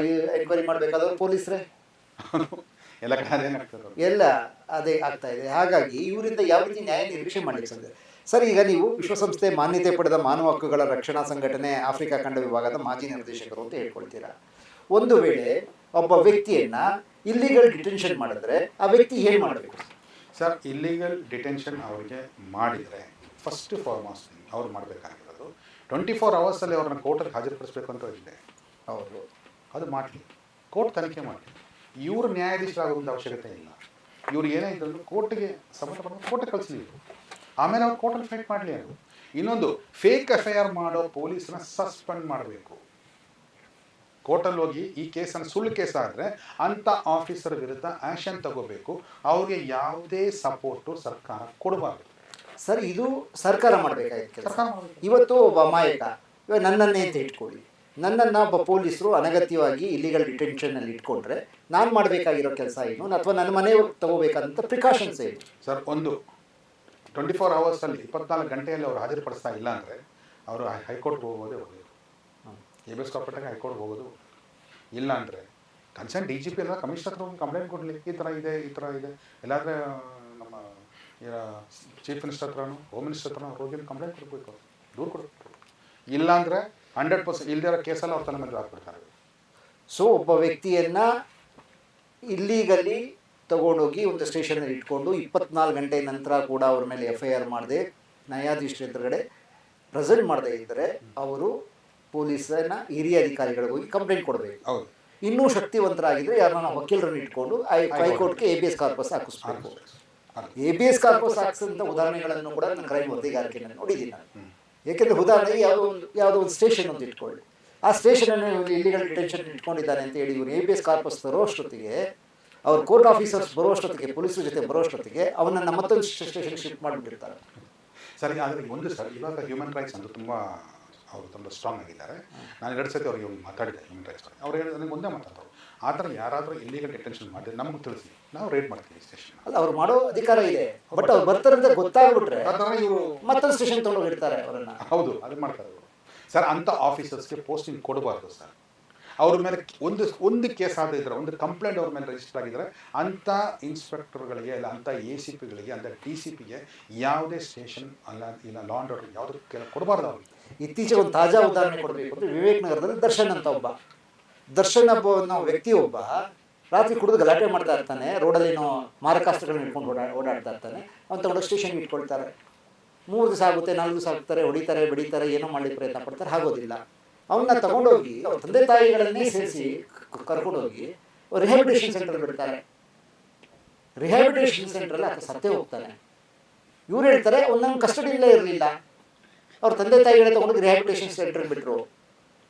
ಎನ್ಕ್ವೈರಿ ಮಾಡಬೇಕಾದ್ರೆ ಪೊಲೀಸರೇ ಎಲ್ಲ ಎಲ್ಲ ಅದೇ ಆಗ್ತಾ ಇದೆ. ಹಾಗಾಗಿ ಇವರಿಂದ ಯಾವ ರೀತಿ ನ್ಯಾಯ ನಿರೀಕ್ಷೆ ಮಾಡಲಿಕ್ಕೆ ಸಾಧ್ಯ? ಸರ್, ಈಗ ನೀವು ವಿಶ್ವಸಂಸ್ಥೆ ಮಾನ್ಯತೆ ಪಡೆದ ಮಾನವ ಹಕ್ಕುಗಳ ರಕ್ಷಣಾ ಸಂಘಟನೆ ಆಫ್ರಿಕಾ ಖಂಡ ವಿಭಾಗದ ಮಾಜಿ ನಿರ್ದೇಶಕರು ಅಂತ ಹೇಳ್ಕೊಳ್ತೀರಾ. ಒಂದು ವೇಳೆ ಒಬ್ಬ ವ್ಯಕ್ತಿಯನ್ನ ಇಲ್ಲಿಗಲ್ ಡಿಟೆನ್ಷನ್ ಮಾಡಿದ್ರೆ ಆ ವ್ಯಕ್ತಿ ಏನು ಮಾಡಬೇಕು ಸರ್? ಇಲ್ಲಿಗಲ್ ಡಿಟೆನ್ಷನ್ ಅವರಿಗೆ ಮಾಡಿದರೆ ಫಸ್ಟ್ ಫಾರ್ಮೋಸ್ಟ್ ಅವ್ರು ಮಾಡಬೇಕಾಗಿರೋದು 24 ಅವರ್ಸಲ್ಲಿ ಅವ್ರನ್ನ ಕೋರ್ಟಲ್ಲಿ ಹಾಜರುಪಡಿಸ್ಬೇಕು ಅಂತ ಇದೆ. ಹೌದು, ಅದು ಮಾಡಲಿ, ಕೋರ್ಟ್ ತನಿಖೆ ಮಾಡಲಿ. ಇವರು ನ್ಯಾಯಾಧೀಶರಾಗುವಂಥ ಅವಶ್ಯಕತೆ ಇಲ್ಲ. ಇವ್ರು ಏನೇ ಇದ್ದರೂ ಕೋರ್ಟ್ಗೆ ಸಂಬಂಧಪಟ್ಟ ಕೋರ್ಟ್ಗೆ ಕಳಿಸಲಿ, ಆಮೇಲೆ ಅವ್ರು ಕೋರ್ಟಲ್ಲಿ ಫೈಟ್ ಮಾಡಲಿ. ಅದು ಇನ್ನೊಂದು, ಫೇಕ್ FIR ಮಾಡೋ ಪೊಲೀಸನ್ನ ಸಸ್ಪೆಂಡ್ ಮಾಡಬೇಕು. ಕೋರ್ಟಲ್ಲಿ ಹೋಗಿ ಈ ಕೇಸನ್ನು ಸುಳ್ಳು ಕೇಸ್ ಆದರೆ ಅಂಥ ಆಫೀಸರ್ ವಿರುದ್ಧ ಆ್ಯಕ್ಷನ್ ತಗೋಬೇಕು. ಅವ್ರಿಗೆ ಯಾವುದೇ ಸಪೋರ್ಟು ಸರ್ಕಾರ ಕೊಡಬಾರ್ದು. ಸರ್, ಇದು ಸರ್ಕಾರ ಮಾಡಬೇಕಾಗಿತ್ತು. ಇವತ್ತು ಒಬ್ಬ ಅಮಾಯಕ, ಇವಾಗ ನನ್ನನ್ನೇ ಅಂತ ಇಟ್ಕೊಳ್ಳಿ, ನನ್ನನ್ನು ಒಬ್ಬ ಪೊಲೀಸರು ಅನಗತ್ಯವಾಗಿ ಇಲ್ಲಿಗಲ್ ಡಿಟೆನ್ಷನ್ನಲ್ಲಿ ಇಟ್ಕೊಂಡ್ರೆ ನಾನು ಮಾಡಬೇಕಾಗಿರೋ ಕೆಲಸ ಏನು, ಅಥವಾ ನನ್ನ ಮನೆ ತಗೋಬೇಕಾದಂಥ ಪ್ರಿಕಾಷನ್ಸ್ ಏನು? ಸರ್, ಒಂದು 24 ಅವರ್ಸಲ್ಲಿ 24 ಗಂಟೆಯಲ್ಲಿ ಅವರು ಹಾಜರುಪಡಿಸ್ತಾ ಇಲ್ಲ ಅಂದರೆ ಅವರು ಹೈಕೋರ್ಟ್ಗೆ ಹೋಗೋದೇ ಒಳ್ಳೆಯದು. ABS ಕಾರ್ಪೊರೇಟಾಗಿ ಹೈಕೋರ್ಟ್ಗೆ ಹೋಗೋದು. ಇಲ್ಲ ಅಂದರೆ ಕನ್ಸರ್ನ್ DGP ಎಲ್ಲ ಕಮಿಷನರ್ ಹತ್ರ ಕಂಪ್ಲೇಂಟ್ ಕೊಡಲಿ, ಈ ಥರ ಇದೆ ಎಲ್ಲಾದರೆ ನಮ್ಮ ಚೀಫ್ ಮಿನಿಸ್ಟರ್ ಹತ್ರನೂ ಹೋಮ್ ಮಿನಿಸ್ಟರ್ ಹತ್ರನೂ ಹೋಗಿ ಕಂಪ್ಲೇಂಟ್ ಕೊಡಬೇಕು, ದೂರು ಕೊಡಬೇಕು. ಇಲ್ಲಾಂದರೆ 100% ಇಲ್ದಿರೋ ಕೇಸಲ್ಲ ಅವ್ರ ತಲೆ ಮೇಲೆ ಹಾಕ್ಬಿಡ್ತಾರೆ. ಸೊ ಒಬ್ಬ ವ್ಯಕ್ತಿಯನ್ನ ಇಲ್ಲಿಗಲ್ಲಿ ತಗೊಂಡೋಗಿ ಒಂದು ಸ್ಟೇಷನಲ್ಲಿ ಇಟ್ಕೊಂಡು 24 ಗಂಟೆ ನಂತರ ಕೂಡ ಅವ್ರ ಮೇಲೆ FIR ಮಾಡದೆ ನ್ಯಾಯಾಧೀಶರ ಎದುರುಗಡೆ ಪ್ರೆಸೆಂಟ್ ಮಾಡದೇ ಇದ್ದರೆ ಅವರು ಪೊಲೀಸನ ಹಿರಿಯ ಅಧಿಕಾರಿಗಳಿಗೆ ಹೋಗಿ ಕಂಪ್ಲೇಂಟ್ ಕೊಡಬೇಕು. ಹೌದು. ಇನ್ನೂ ಶಕ್ತಿವಂತರಾಗಿದ್ದರೆ ಯಾರನ್ನ ವಕೀಲರನ್ನು ಇಟ್ಕೊಂಡು ಹೈಕೋರ್ಟ್ಗೆ ABS ಕಾರ್ಪಸ್ ಹಾಕಿಸ್ಬೇಕು. ABS ಕಾರ್ಪಸ್ ಹಾಕಿಸಿದಂಥ ಉದಾಹರಣೆಗಳನ್ನು ಕೂಡ ನನ್ನ ಕ್ರೈಮ್ ವರದಿಗಾರಿಕೆಯನ್ನು ನೋಡಿದ್ದೀನಿ ನಾನು. ಏಕೆಂದರೆ ಉದಾಹರಣೆಗೆ ಯಾವುದೋ ಒಂದು ಸ್ಟೇಷನ್ ಅಂತ ಇಟ್ಕೊಳ್ಳಿ, ಆ ಸ್ಟೇಷನನ್ನು ಇಲ್ಲಿಗಲ್ ಡಿಟೆನ್ಷನ್ ಇಟ್ಕೊಂಡಿದ್ದಾರೆ ಅಂತ ಹೇಳಿ ಇವರು ABS ಕಾರ್ಪಸ್ ತರೋಷ್ಟೊತ್ತಿಗೆ, ಅವ್ರು ಕೋರ್ಟ್ ಆಫೀಸರ್ಸ್ ಬರೋಷ್ಟೊತ್ತಿಗೆ, ಪೊಲೀಸರ ಜೊತೆ ಬರೋಷ್ಟೊತ್ತಿಗೆ ಅವನನ್ನು ಮತ್ತೊಂದು ಸ್ಟೇಷನ್ಗೆ ಶಿಫ್ಟ್ ಮಾಡಿಬಿಟ್ಟಿರ್ತಾರೆ. ಸರಿ, ಆದರೆ ಒಂದು ಸರ್, ಇವಾಗ ಹ್ಯೂಮನ್ ರೈಟ್ಸ್ ಅಂತ ಅವರು ತುಂಬ ಸ್ಟ್ರಾಂಗ್ ಆಗಿದ್ದಾರೆ. ನಾನು 2 ಸತಿ ಅವ್ರಿಗೆ ಮಾತಾಡಿದೆ ಹ್ಯೂಮನ್ ರೈಟ್ಸ್. ಅವ್ರು ಹೇಳಿದ್ರೆ ನನಗೆ ಒಂದೇ ಮಾತಾಡೋರು, ಆ ಥರ ಯಾರಾದರೂ ಇಲ್ಲಿಗಲ್ ಡಿಟೆನ್ಷನ್ ಮಾಡಿದ್ರೆ ನಮಗೆ ತಿಳಿಸಿ, ನಾವು ರೇಟ್ ಮಾಡ್ತೀವಿ ಸ್ಟೇಷನ್. ಅಲ್ಲ, ಅವ್ರು ಮಾಡೋ ಅಧಿಕಾರ ಇದೆ, ಬಟ್ ಅವ್ರು ಬರ್ತಾರೆ ಅಂತ ಗೊತ್ತಾಗ್ಬಿಟ್ರೆ ಮತ್ತೊಂದು ಸ್ಟೇಷನ್ ತೊಗೊಂಡೋಗಿರ್ತಾರೆ ಅವರನ್ನು. ಹೌದು, ಅದು ಮಾಡ್ತಾರೆ ಅವರು. ಸರ್, ಅಂಥ ಆಫೀಸರ್ಸ್ಗೆ ಪೋಸ್ಟಿಂಗ್ ಕೊಡಬಾರ್ದು ಸರ್. ಅವ್ರ ಮೇಲೆ ಒಂದು ಕೇಸ್ ಆಗಿದ್ರೆ, ಒಂದು ಕಂಪ್ಲೇಂಟ್ ಅವ್ರ ಮೇಲೆ ರಿಜಿಸ್ಟರ್ ಆಗಿದ್ರೆ, ಅಂಥ ಇನ್ಸ್ಪೆಕ್ಟರ್ಗಳಿಗೆ ಇಲ್ಲ, ಅಂಥ ACPಗಳಿಗೆ, ಅಂಥ DCPಗೆ ಯಾವುದೇ ಸ್ಟೇಷನ್ ಅಲ್ಲ ಇಲ್ಲ ಲಾ ಆ್ಯಂಡ್ ಆರ್ಡರ್ ಯಾವುದಕ್ಕೆ ಕೊಡಬಾರ್ದು ಅವ್ರಿಗೆ. ಇತ್ತೀಚೆಗೆ ಒಂದು ತಾಜಾ ಉದಾಹರಣೆ ಕೊಡಬೇಕು ಅಂದರೆ, ವಿವೇಕ್ ನಗರದಲ್ಲಿ ದರ್ಶನ್ ಅಂತ ಒಬ್ಬ ವ್ಯಕ್ತಿ ಒಬ್ಬ ರಾತ್ರಿ ಕುಡಿದು ಗಲಾಟೆ ಮಾಡ್ತಾ ಇರ್ತಾನೆ, ರೋಡಲ್ಲಿನೋ ಮಾರಕಾಸ್ತ್ರಗಳನ್ನ ಇಟ್ಕೊಂಡು ಓಡಾಡ್ತಾ ಇರ್ತಾನೆ. ಅವ್ನು ತಗೊಂಡು ಸ್ಟೇಷನ್ಗೆ ಇಟ್ಕೊಳ್ತಾರೆ. 3 ದಿವಸ ಆಗುತ್ತೆ, 4 ದಿವಸ ಆಗ್ತಾರೆ, ಹೊಡಿತಾರೆ, ಬಿಡಿತಾರೆ, ಏನೋ ಮಾಡಲಿಕ್ಕೆ ಪ್ರಯತ್ನ ಪಡ್ತಾರೆ, ಆಗೋದಿಲ್ಲ. ಅವನ್ನ ತಗೊಂಡೋಗಿ ಅವ್ರ ತಂದೆ ತಾಯಿಗಳನ್ನೇ ಸೇರಿಸಿ ಕರ್ಕೊಂಡೋಗಿ ರಿಹ್ಯಾಬಿಟೇಷನ್ ಸೆಂಟರ್ ಬಿಡ್ತಾರೆ. ರಿಹ್ಯಾಬಿಟೇಷನ್ ಸೆಂಟ್ರಲ್ಲಿ ಆತ ಸತ್ತೇ ಹೋಗ್ತಾನೆ. ಇವ್ರು ಹೇಳ್ತಾರೆ ಒಂದೊಂದು ಕಸ್ಟಡಿಯಲ್ಲೇ ಇರಲಿಲ್ಲ, ಅವ್ರ ತಂದೆ ತಾಯಿಗಳೇ ತಗೊಂಡೋಗಿ ರಿಹ್ಯಾಬಿಟೇಷನ್ ಸೆಂಟರ್ ಬಿಟ್ಟರು.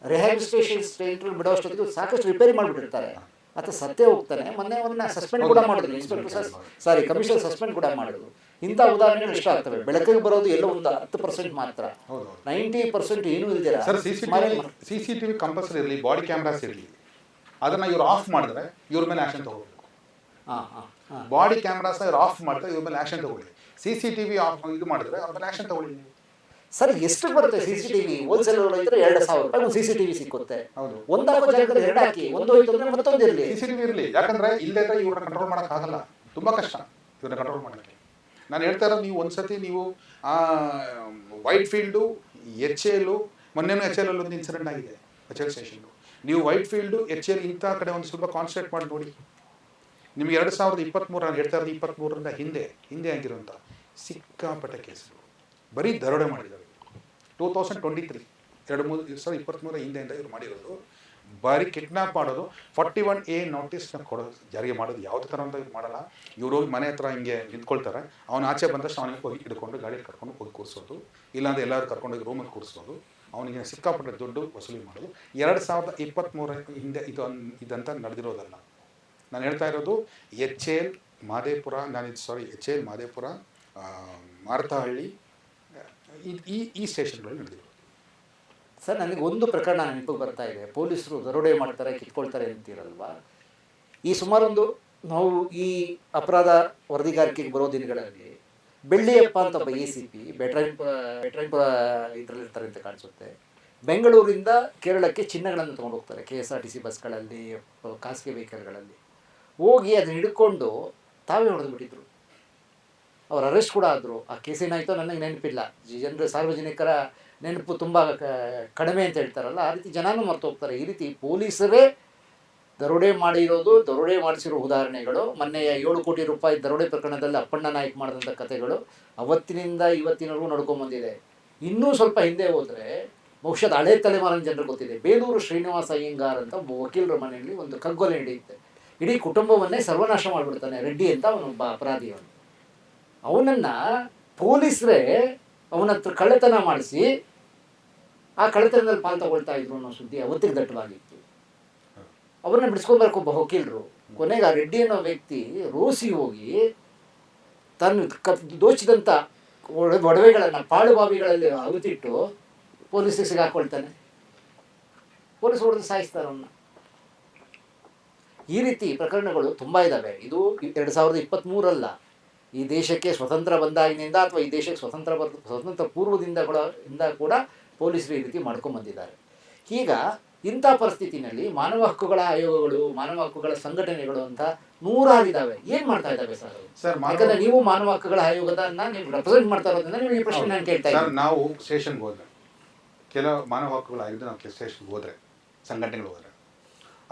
ರಿಹ್ಯಾಬಿಟೇಷನ್ ಸೆಂಟರ್ ಬಿಡೋಷ್ಟೊತ್ತಿಗೆ ಸಾಕಷ್ಟು ರಿಪೇರಿ ಮಾಡಿಬಿಟ್ಟಿರ್ತಾರೆ. ಆತ ಸತ್ತೇ ಹೋಗ್ತಾನೆ. ಮೊನ್ನೆ ಅವನ್ನ ಸಸ್ಪೆಂಡ್ ಕೂಡ ಮಾಡಿದ್ರು, ಇನ್ಸ್ಪೆಕ್ಟರ್ ಕಮಿಷನರ್ ಸಸ್ಪೆಂಡ್ ಕೂಡ ಮಾಡಿದ್ರು. ಇಂಥ ಉದಾಹರಣೆಗಳು ಇಷ್ಟ ಆಗ್ತವೆ. ಬೆಳಕಿಗೆ ಬರೋದು ಎಲ್ಲ ಒಂದು 10% ಮಾತ್ರ, 90% ಏನೂ ಇಲ್ದಿರ. ಸರ್ CCTV ಕಂಪಲ್ಸರಿ ಇರಲಿ, ಬಾಡಿ ಕ್ಯಾಮ್ರಾಸ್ ಇರಲಿ, ಅದನ್ನ ಇವ್ರು ಆಫ್ ಮಾಡಿದ್ರೆ ಇವ್ರ ಮೇಲೆ ಆಕ್ಷನ್ ತಗೋಬೇಕು. ಬಾಡಿ ಕ್ಯಾಮ್ರಾಸ್ ಆಫ್ ಮಾಡಿದ್ರೆ ಇವ್ರ ಮೇಲೆ ಆಕ್ಷನ್ ತಗೊಳ್ಳಿ. CCTV ಆಫ್ ಇದು ಮಾಡಿದ್ರೆ ಅವ್ರ ಮೇಲೆ ಆಕ್ಷನ್ ತಗೊಳ್ಳಿ. ಸರ್ ಎಷ್ಟು ಬರುತ್ತೆ CCTV? ಹೋಲ್ಸೇಲ್ ಇದ್ರೆ 2,000 ರೂಪಾಯಿ ಒಂದು CCTV ಸಿಕ್ಕುತ್ತೆ. ಒಂದು ಹಾಕೋ ಜಾಗದಲ್ಲಿ 2 ಹಾಕಿ, ಒಂದು ಹೋಯ್ತು ಅಂದ್ರೆ ಮತ್ತೊಂದು ಇರಲಿ. CCTV ಇರಲಿ, ಯಾಕಂದ್ರೆ ಇಲ್ಲದ್ರೆ ಇವ್ರನ್ನ ಕಂಟ್ರೋಲ್ ಮಾಡೋಕ್ಕಾಗಲ್ಲ, ತುಂಬಾ ಕಷ್ಟ ಇವ್ರನ್ನ ಕಂಟ್ರೋಲ್ ಮಾಡೋಕ್ಕೆ. ನಾನು ಹೇಳ್ತಾ ಇರೋದು, ನೀವು ಒಂದ್ಸತಿ ನೀವು ವೈಟ್ ಫೀಲ್ಡು, HL, ಮೊನ್ನೆನೂ HL ಅಲ್ಲಿ ಒಂದು ಇನ್ಸಿಡೆಂಟ್ ಆಗಿದೆ, HL ಸ್ಟೇಷನ್. ನೀವು ವೈಟ್ ಫೀಲ್ಡು, HL ಇಂಥ ಕಡೆ ಒಂದು ಸ್ವಲ್ಪ ಕಾನ್ಸಂಟ್ರೇಟ್ ಮಾಡಿ ನೋಡಿ. ನಿಮ್ಗೆ 2023 ನಾನು ಹೇಳ್ತಾ ಇರೋದು 23ರಿಂದ ಹಿಂದೆ ಆಗಿರುವಂಥ ಸಿಕ್ಕಾಪಟ್ಟೆ ಕೇಸುಗಳು ಬರೀ ದರೋಡೆ ಮಾಡಿದ್ದಾರೆ. 2023 2023 ಹಿಂದೆಯಿಂದ ಇವ್ರು ಮಾಡಿರೋದು ಬರೀ ಕಿಡ್ನಾಪ್ ಮಾಡೋದು. 41A ನೋಟಿಸ್ನ ಕೊಡೋದು, ಜಾರಿಗೆ ಮಾಡೋದು ಯಾವುದೇ ಥರ ಅಂತ ಇವ್ರು ಮಾಡಲ್ಲ. ಇವ್ರು ಹೋಗಿ ಮನೆ ಹತ್ರ ಹಿಂಗೆ ನಿಂತ್ಕೊಳ್ತಾರೆ, ಅವನು ಆಚೆ ಬಂದಷ್ಟು ಅವನಿಗೆ ಹೋಗಿ ಹಿಡ್ಕೊಂಡು ಗಾಡಿಯಲ್ಲಿ ಕರ್ಕೊಂಡು ಹೋಗಿ ಕೂರಿಸೋದು, ಇಲ್ಲಾಂದ್ರೆ ಎಲ್ಲರೂ ಕರ್ಕೊಂಡೋಗಿ ರೂಮಲ್ಲಿ ಕೂರಿಸೋದು, ಅವನಿಗೆ ಸಿಕ್ಕಾಪಟ್ಟೆ ದುಡ್ಡು ವಸೂಲಿ ಮಾಡೋದು. 2023 ಹಿಂದೆ ಇದಂತ ನಡೆದಿರೋದಲ್ಲ. ನಾನು ಹೇಳ್ತಾ ಇರೋದು HL ಮಾದೇಪುರ, HL ಮಾದೇಪುರ, ಮಾರತಹಳ್ಳಿ, ಈ ಸ್ಟೇಷನ್ಗಳಲ್ಲಿ ನಡೆದಿರೋದು. ಸರ್, ನನಗೆ ಒಂದು ಪ್ರಕರಣ ನೆನಪಿಗೆ ಬರ್ತಾ ಇದೆ. ಪೊಲೀಸರು ದರೋಡೆ ಮಾಡ್ತಾರೆ, ಕಿತ್ಕೊಳ್ತಾರೆ ಅಂತೀರಲ್ವಾ. ಈ ಸುಮಾರೊಂದು ನಾವು ಈ ಅಪರಾಧ ವರದಿಗಾರಿಕೆಗೆ ಬರೋ ದಿನಗಳಲ್ಲಿ ಬೆಳ್ಳಿಯಪ್ಪ ಅಂತ ಒಬ್ಬ ACP ಬೆಟ್ರಾಯನ್ಪುರ ಇದರಲ್ಲಿರ್ತಾರೆ ಅಂತ ಕಾಣಿಸುತ್ತೆ. ಬೆಂಗಳೂರಿಂದ ಕೇರಳಕ್ಕೆ ಚಿನ್ನಗಳನ್ನು ತೊಗೊಂಡು ಹೋಗ್ತಾರೆ KSRTC ಬಸ್ಗಳಲ್ಲಿ, ಖಾಸಗಿ ವೆಹಿಕಲ್ಗಳಲ್ಲಿ. ಹೋಗಿ ಅದನ್ನ ಹಿಡ್ಕೊಂಡು ತಾವೇ ಹೊಡೆದು ಬಿಟ್ಟಿದ್ರು. ಅವ್ರು ಅರೆಸ್ಟ್ ಕೂಡ ಆದರು. ಆ ಕೇಸ್ ಏನಾಯಿತೋ ನನಗೆ ನೆನಪಿಲ್ಲ. ಜನರು, ಸಾರ್ವಜನಿಕರ ನೆನಪು ತುಂಬ ಕಡಿಮೆ ಅಂತ ಹೇಳ್ತಾರಲ್ಲ, ಆ ರೀತಿ ಜನನೂ ಮರ್ತು ಹೋಗ್ತಾರೆ. ಈ ರೀತಿ ಪೊಲೀಸರೇ ದರೋಡೆ ಮಾಡಿರೋದು, ದರೋಡೆ ಮಾಡಿಸಿರೋ ಉದಾಹರಣೆಗಳು. ಮೊನ್ನೆಯ 7 ಕೋಟಿ ರೂಪಾಯಿ ದರೋಡೆ ಪ್ರಕರಣದಲ್ಲಿ ಅಪ್ಪಣ್ಣ ನಾಯ್ಕ ಮಾಡಿದಂಥ ಕಥೆಗಳು ಅವತ್ತಿನಿಂದ ಇವತ್ತಿನವರೆಗೂ ನಡ್ಕೊಂಬಂದಿದೆ. ಇನ್ನೂ ಸ್ವಲ್ಪ ಹಿಂದೆ ಹೋದರೆ ಬಹುಶಃ ಹಳೆ ತಲೆಮಾರಿನ ಜನರು ಗೊತ್ತಿದೆ. ಬೇಲೂರು ಶ್ರೀನಿವಾಸ ಅಯ್ಯಂಗಾರ್ ಅಂತ ಒಬ್ಬ ವಕೀಲರ ಮನೆಯಲ್ಲಿ ಒಂದು ಕಗ್ಗೊಲೆ ನಡೆಯುತ್ತೆ. ಇಡೀ ಕುಟುಂಬವನ್ನೇ ಸರ್ವನಾಶ ಮಾಡಿಬಿಡ್ತಾನೆ. ರೆಡ್ಡಿ ಅಂತ ಅವನೊಬ್ಬ ಅಪರಾಧಿ. ಅವನನ್ನು ಪೊಲೀಸರೇ ಅವನ ಹತ್ರ ಕಳ್ಳತನ ಮಾಡಿಸಿ ಆ ಕಳ್ಳತನದಲ್ಲಿ ಪಾಲು ತಗೊಳ್ತಾ ಇದ್ರು ಅನ್ನೋ ಸುದ್ದಿ ಅವತ್ತಿಗೆ ದಟ್ಟವಾಗಿತ್ತು. ಅವ್ರನ್ನ ಬಿಡಿಸ್ಕೊಬರ್ಬೇಕು ಒಬ್ಬ ವಕೀಲರು. ಕೊನೆಗೆ ಆ ರೆಡ್ಡಿ ಅನ್ನೋ ವ್ಯಕ್ತಿ ರೋಸಿ ಹೋಗಿ ತನ್ನ ದೋಚಿದಂಥ ಒಡವೆಗಳನ್ನು ಪಾಳುಬಾವಿಗಳಲ್ಲಿ ಅವಿತಿಟ್ಟು ಪೊಲೀಸಿಗೆ ಸಿಗಾಕೊಳ್ತಾನೆ. ಪೊಲೀಸ್ ಹೊಡೆದು ಸಾಯಿಸ್ತಾರೆ ಅವನ್ನ. ಈ ರೀತಿ ಪ್ರಕರಣಗಳು ತುಂಬ ಇದ್ದಾವೆ. ಇದು 2023 ಅಲ್ಲ, ಈ ದೇಶಕ್ಕೆ ಸ್ವತಂತ್ರ ಬಂದಾಗಿನಿಂದ ಅಥವಾ ಈ ದೇಶಕ್ಕೆ ಸ್ವತಂತ್ರ ಪೂರ್ವದಿಂದ ಕೂಡ ಪೊಲೀಸರು ಈ ರೀತಿ ಮಾಡ್ಕೊಂಡು ಬಂದಿದ್ದಾರೆ. ಈಗ ಇಂಥ ಪರಿಸ್ಥಿತಿನಲ್ಲಿ ಮಾನವ ಹಕ್ಕುಗಳ ಆಯೋಗಗಳು, ಮಾನವ ಹಕ್ಕುಗಳ ಸಂಘಟನೆಗಳು ಅಂತ 100 ಇದ್ದಾವೆ. ಏನು ಮಾಡ್ತಾ ಇದ್ದಾವೆ ಸರ್? ಯಾಕಂದ್ರೆ ನೀವು ಮಾನವ ಹಕ್ಕುಗಳ ಆಯೋಗದನ್ನ ನೀವು ರೆಪ್ರೆಸೆಂಟ್ ಮಾಡ್ತಾ ಇರೋದ್ರಿಂದ ನೀವು ಈ ಪ್ರಶ್ನೆ ನಾನು ಕೇಳ್ತಾ ಇದ್ದೀನಿ. ನಾವು ಸ್ಟೇಷನ್ಗೆ ಹೋದ್ರೆ, ಕೆಲವು ಮಾನವ ಹಕ್ಕುಗಳ ಆಯೋಗ ನಾವು ಸ್ಟೇಷನ್ಗೆ ಹೋದ್ರೆ, ಸಂಘಟನೆಗಳು ಹೋದ್ರೆ,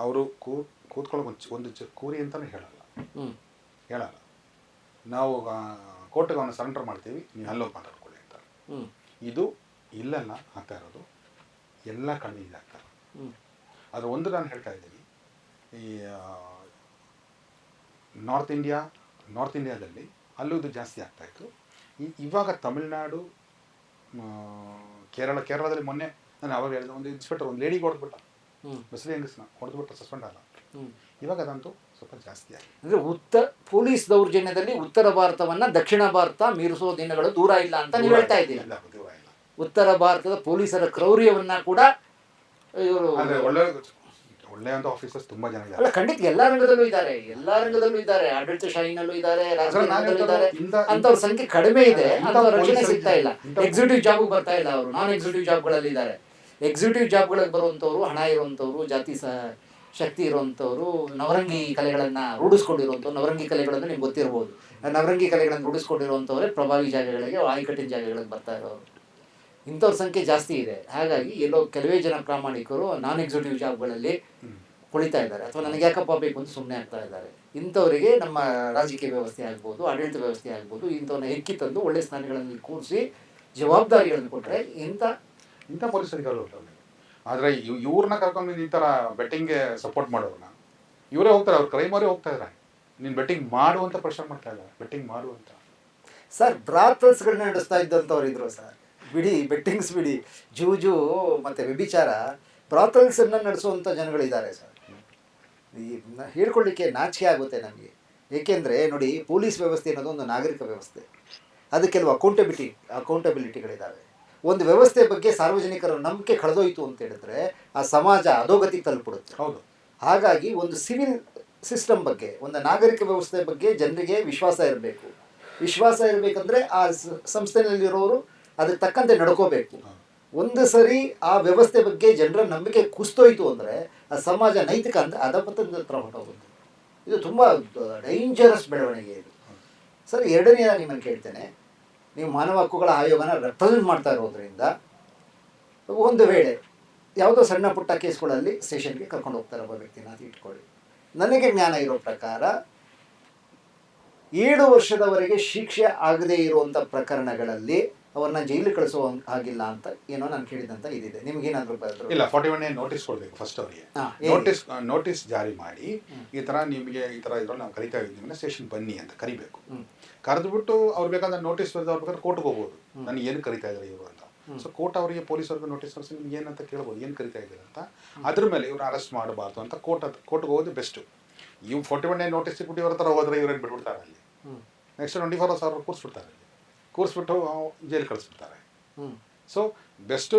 ಅವರು ಕೂತ್ಕೊಳ್ಳೋಕೆ ಒಂದು ಕೂರಿ ಅಂತಲೂ ಹೇಳಲ್ಲ. ನಾವು ಕೋರ್ಟ್ಗೆ ಅವನ್ನ ಸರೆಂಡರ್ ಮಾಡ್ತೀವಿ, ನೀವು ಅಲ್ಲೋಗಿ ಮಾತಾಡ್ಕೊಳ್ಳಿ ಅಂತಾರೆ. ಇದು ಇಲ್ಲೆಲ್ಲ ಆಗ್ತಾ ಇರೋದು, ಎಲ್ಲ ಕಣ್ಣು ಇದಾಗ್ತಾರೆ. ಅದರ ಒಂದು ನಾನು ಹೇಳ್ತಾ ಇದ್ದೀನಿ, ಈ ನಾರ್ತ್ ಇಂಡಿಯಾದಲ್ಲಿ ಅಲ್ಲೂ ಇದು ಜಾಸ್ತಿ ಆಗ್ತಾಯಿತ್ತು. ಇವಾಗ ತಮಿಳ್ನಾಡು, ಕೇರಳದಲ್ಲಿ ಮೊನ್ನೆ ನಾನು ಅವಾಗ ಹೇಳಿದೆ, ಒಂದು ಇನ್ಸ್ಪೆಕ್ಟರ್ ಒಂದು ಲೇಡಿಗೆ ಹೊಡೆದ್ಬಿಟ್ಟ, ಬಸರಿ ಹೆಂಗಸ್ನ ಹೊಡೆದ್ಬಿಟ್ಟು ಸಸ್ಪೆಂಡ್ ಅಲ್ಲ. ಇವಾಗ ಅದಂತೂ ಸ್ವಲ್ಪ ಜಾಸ್ತಿ ಆಗಿದೆ. ಅಂದರೆ ಪೊಲೀಸ್ ದೌರ್ಜನ್ಯದಲ್ಲಿ ಉತ್ತರ ಭಾರತವನ್ನ ದಕ್ಷಿಣ ಭಾರತ ಮೀರಿಸುವ ದಿನಗಳು ದೂರ ಇಲ್ಲ ಅಂತ ನೀವು ಹೇಳ್ತಾ ಇದ್ದೀರಿ. ಉತ್ತರ ಭಾರತದ ಪೊಲೀಸರ ಕ್ರೌರ್ಯವನ್ನ ಕೂಡ ಇವರು ಒಳ್ಳೆ ಅಂತ ಆಫೀಸರ್ಸ್ ತುಂಬಾ ಜನ ಇದ್ದಾರೆ. ಅಲ್ಲ, ಖಂಡಿತ ಎಲ್ಲಾ ರಂಗದಲ್ಲೂ ಇದ್ದಾರೆ. ಆಡಳಿತ ಶಾಹಿನಲ್ಲೂ ಇದ್ದಾರೆ, ರಾಜಕಾರಣದಲ್ಲೂ ಇದ್ದಾರೆ. ಅಂತವ್ರ ಸಂಖ್ಯೆ ಕಡಿಮೆ ಇದೆ, ಅಂತವ್ರ ರಕ್ಷಣೆ ಸಿಗ್ತಾ ಇಲ್ಲ. ಎಕ್ಸಿಕ್ಯೂಟಿವ್ ಜಾಬ್ ಬರ್ತಾ ಇಲ್ಲ ಅವರು, ನಾನ್ ಎಕ್ಸಿಕ್ಯೂಟಿವ್ ಜಾಬ್ಗಳಲ್ಲಿ ಇದ್ದಾರೆ. ಎಕ್ಸಿಕ್ಯೂಟಿವ್ ಜಾಬ್ಗಳಿಗೆ ಬರುವಂಥವ್ರು, ಹಣ ಇರುವಂಥವ್ರು, ಜಾತಿ ಶಕ್ತಿ ಇರುವಂಥವ್ರು, ನವರಂಗಿ ಕಲೆಗಳನ್ನು ರೂಢಿಸ್ಕೊಂಡಿರುವಂಥವ್ರು. ನವರಂಗಿ ಕಲೆಗಳನ್ನು ನಿಮ್ಗೆ ಗೊತ್ತಿರ್ಬೋದು. ನವರಂಗಿ ಕಲೆಗಳನ್ನು ರೂಢಿಸ್ಕೊಂಡಿರುವಂಥವ್ರೆ ಪ್ರಭಾವಿ ಜಾಗಗಳಿಗೆ, ಆಯಕಟ್ಟಿನ ಜಾಗಗಳಿಗೆ ಬರ್ತಾ ಇರೋರು. ಇಂಥವ್ರ ಸಂಖ್ಯೆ ಜಾಸ್ತಿ ಇದೆ. ಹಾಗಾಗಿ ಎಲ್ಲೋ ಕೆಲವೇ ಜನ ಪ್ರಾಮಾಣಿಕರು ನಾನ್ ಎಕ್ಸಿಕ್ಯೂಟಿವ್ ಜಾಬ್ಗಳಲ್ಲಿ ಕುಳಿತಾ ಇದ್ದಾರೆ, ಅಥವಾ ನನಗೆ ಯಾಕಪ್ಪ ಬೇಕು ಅಂತ ಸುಮ್ಮನೆ ಆಗ್ತಾ ಇದ್ದಾರೆ. ಇಂಥವರಿಗೆ ನಮ್ಮ ರಾಜಕೀಯ ವ್ಯವಸ್ಥೆ ಆಗ್ಬೋದು, ಆಡಳಿತ ವ್ಯವಸ್ಥೆ ಆಗ್ಬೋದು, ಇಂಥವನ್ನ ಹೆಕ್ಕಿ ತಂದು ಒಳ್ಳೆ ಸ್ಥಾನಗಳಲ್ಲಿ ಕೂರಿಸಿ ಜವಾಬ್ದಾರಿಗಳನ್ನು ಕೊಟ್ಟರೆ ಇಂಥ ಪೊಲೀಸರಿಗಳು. ಆದರೆ ಇವ್ರನ್ನ ಕರ್ಕೊಂಡು ಈ ಥರ ಬೆಟ್ಟಿಂಗ್ಗೆ ಸಪೋರ್ಟ್ ಮಾಡೋರನ್ನ ಇವರೇ ಹೋಗ್ತಾರೆ, ಅವ್ರ ಕ್ರೈಮವರೇ ಹೋಗ್ತಾ ಇದ್ದಾರೆ. ನೀನು ಬೆಟ್ಟಿಂಗ್ ಮಾಡುವಂಥ ಪ್ರೆಷರ್ ಮಾಡ್ತಾ ಇದ್ದಾರೆ, ಬೆಟ್ಟಿಂಗ್ ಮಾಡುವಂಥ. ಸರ್, ಬ್ರಾತಲ್ಸ್ಗಳನ್ನ ನಡೆಸ್ತಾ ಇದ್ದಂಥವ್ರು ಇದ್ರು ಸರ್. ಬಿಡಿ ಬೆಟ್ಟಿಂಗ್ಸ್ ಬಿಡಿ, ಜೂಜು ಮತ್ತು ವ್ಯಭಿಚಾರ, ಬ್ರಾತಲ್ಸನ್ನು ನಡೆಸುವಂಥ ಜನಗಳಿದ್ದಾರೆ ಸರ್. ಹೇಳ್ಕೊಳ್ಳಿಕ್ಕೆ ನಾಚಿಕೆ ಆಗುತ್ತೆ ನಮಗೆ. ಏಕೆಂದರೆ ನೋಡಿ, ಪೊಲೀಸ್ ವ್ಯವಸ್ಥೆ ಅನ್ನೋದು ಒಂದು ನಾಗರಿಕ ವ್ಯವಸ್ಥೆ. ಅದು ಕೆಲವು ಅಕೌಂಟಬಿಲಿಟಿಗಳಿದ್ದಾವೆ. ಒಂದು ವ್ಯವಸ್ಥೆ ಬಗ್ಗೆ ಸಾರ್ವಜನಿಕರ ನಂಬಿಕೆ ಕಳೆದೋಯ್ತು ಅಂತ ಹೇಳಿದ್ರೆ ಆ ಸಮಾಜ ಅಧೋಗತಿಗೆ ತಲುಪಿಡುತ್ತೆ. ಹೌದು. ಹಾಗಾಗಿ ಒಂದು ಸಿವಿಲ್ ಸಿಸ್ಟಮ್ ಬಗ್ಗೆ, ಒಂದು ನಾಗರಿಕ ವ್ಯವಸ್ಥೆ ಬಗ್ಗೆ ಜನರಿಗೆ ವಿಶ್ವಾಸ ಇರಬೇಕು. ವಿಶ್ವಾಸ ಇರಬೇಕಂದ್ರೆ ಆ ಸಂಸ್ಥೆಯಲ್ಲಿರೋರು ಅದಕ್ಕೆ ತಕ್ಕಂತೆ ನಡ್ಕೋಬೇಕು. ಒಂದು ಸರಿ ಆ ವ್ಯವಸ್ಥೆ ಬಗ್ಗೆ ಜನರ ನಂಬಿಕೆ ಕುಸ್ತೋಯ್ತು ಅಂದರೆ ಆ ಸಮಾಜ ನೈತಿಕ ಅಂತ ಅಧಪತನದ ಹತ್ರ ಹೊರಟೋಗುತ್ತೆ. ಇದು ತುಂಬ ಡೇಂಜರಸ್ ಬೆಳವಣಿಗೆ ಇದು. ಸರ್, ಎರಡನೇದಾಗಿ ನಿಮ್ಮನ್ನು ಕೇಳ್ತೇನೆ, ನೀವು ಮಾನವ ಹಕ್ಕುಗಳ ಆಯೋಗನ ರೆಪ್ರೆಸೆಂಟ್ ಮಾಡ್ತಾ ಇರೋದ್ರಿಂದ ಒಂದು ವೇಳೆ ಯಾವುದೋ ಸಣ್ಣ ಪುಟ್ಟ ಕೇಸ್ಗಳಲ್ಲಿ ಸ್ಟೇಷನ್ಗೆ ಕರ್ಕೊಂಡು ಹೋಗ್ತಾರೆ ಒಬ್ಬ ವ್ಯಕ್ತಿನ ಅಂತ ಇಟ್ಕೊಳ್ಳಿ. ನನಗೆ ಜ್ಞಾನ ಇರೋ ಪ್ರಕಾರ 7 ವರ್ಷದವರೆಗೆ ಶಿಕ್ಷೆ ಆಗದೇ ಇರುವಂಥ ಪ್ರಕರಣಗಳಲ್ಲಿ ಅವ್ರನ್ನ ಜೈಲಿಗೆ ಕಳಿಸೋ ಆಗಿಲ್ಲ ಅಂತ ಏನೋ ನಾನು ಕೇಳಿದಂತ ಇದಿದೆ. ನಿಮ್ಗೇನಾದ್ರು ಬರೋದು ಇಲ್ಲ, 41 ನೋಟಿಸ್ ಕೊಡಬೇಕು ಫಸ್ಟ್ ಅವರಿಗೆ. ನೋಟಿಸ್ ಜಾರಿ ಮಾಡಿ ಈ ಥರ ನಿಮಗೆ ಈ ಥರ ಇದ್ರಲ್ಲಿ ನಾವು ಕರಿತಾ ಇದ್ದೀವಿ, ಸ್ಟೇಷನ್ ಬನ್ನಿ ಅಂತ ಕರಿಬೇಕು. ಕರೆದ್ಬಿಟ್ಟು ಅವ್ರು ಬೇಕಾದ್ರೆ ನೋಟಿಸ್ ಬರೆದು ಅವ್ರ ಬೇಕಾದ್ರೆ ಕೋರ್ಟ್ಗೆ ಹೋಗ್ಬೋದು, ನನಗೆ ಏನು ಕರಿತಾ ಇದ್ದಾರೆ ಇವರು ಅಂತ. ಸೊ ಕೋರ್ಟ್ ಅವರಿಗೆ ಪೊಲೀಸವ್ರಿಗೆ ನೋಟಿಸ್ ಕಳಿಸಿ ನಿಮ್ಗೆ ಏನಂತ ಕೇಳ್ಬೋದು, ಏನು ಕರಿತಾ ಇದ್ದಾರೆ ಅಂತ. ಅದ್ರ ಮೇಲೆ ಇವ್ರು ಅರೆಸ್ಟ್ ಮಾಡಬಾರ್ದು ಅಂತ ಕೋರ್ಟ್ಗೆ ಹೋಗೋದು ಬೆಸ್ಟು. ಇವು 41 ನೋಟಿಸ್ ಸಿಕ್ಬಿಟ್ಟು ಇವ್ರ ಥರ ಹೋದ್ರೆ ಇವ್ರೇನು ಬಿಟ್ಬಿಡ್ತಾರೆ ಅಲ್ಲಿ. ನೆಕ್ಸ್ಟ್ 24 hours ಅವ್ರು ಕೂರಿಸ್ಬಿಡ್ತಾರೆ, ಕೂರಿಸ್ಬಿಟ್ಟು ಜೈಲು ಕಳಿಸ್ಬಿಡ್ತಾರೆ. ಸೊ ಬೆಸ್ಟ್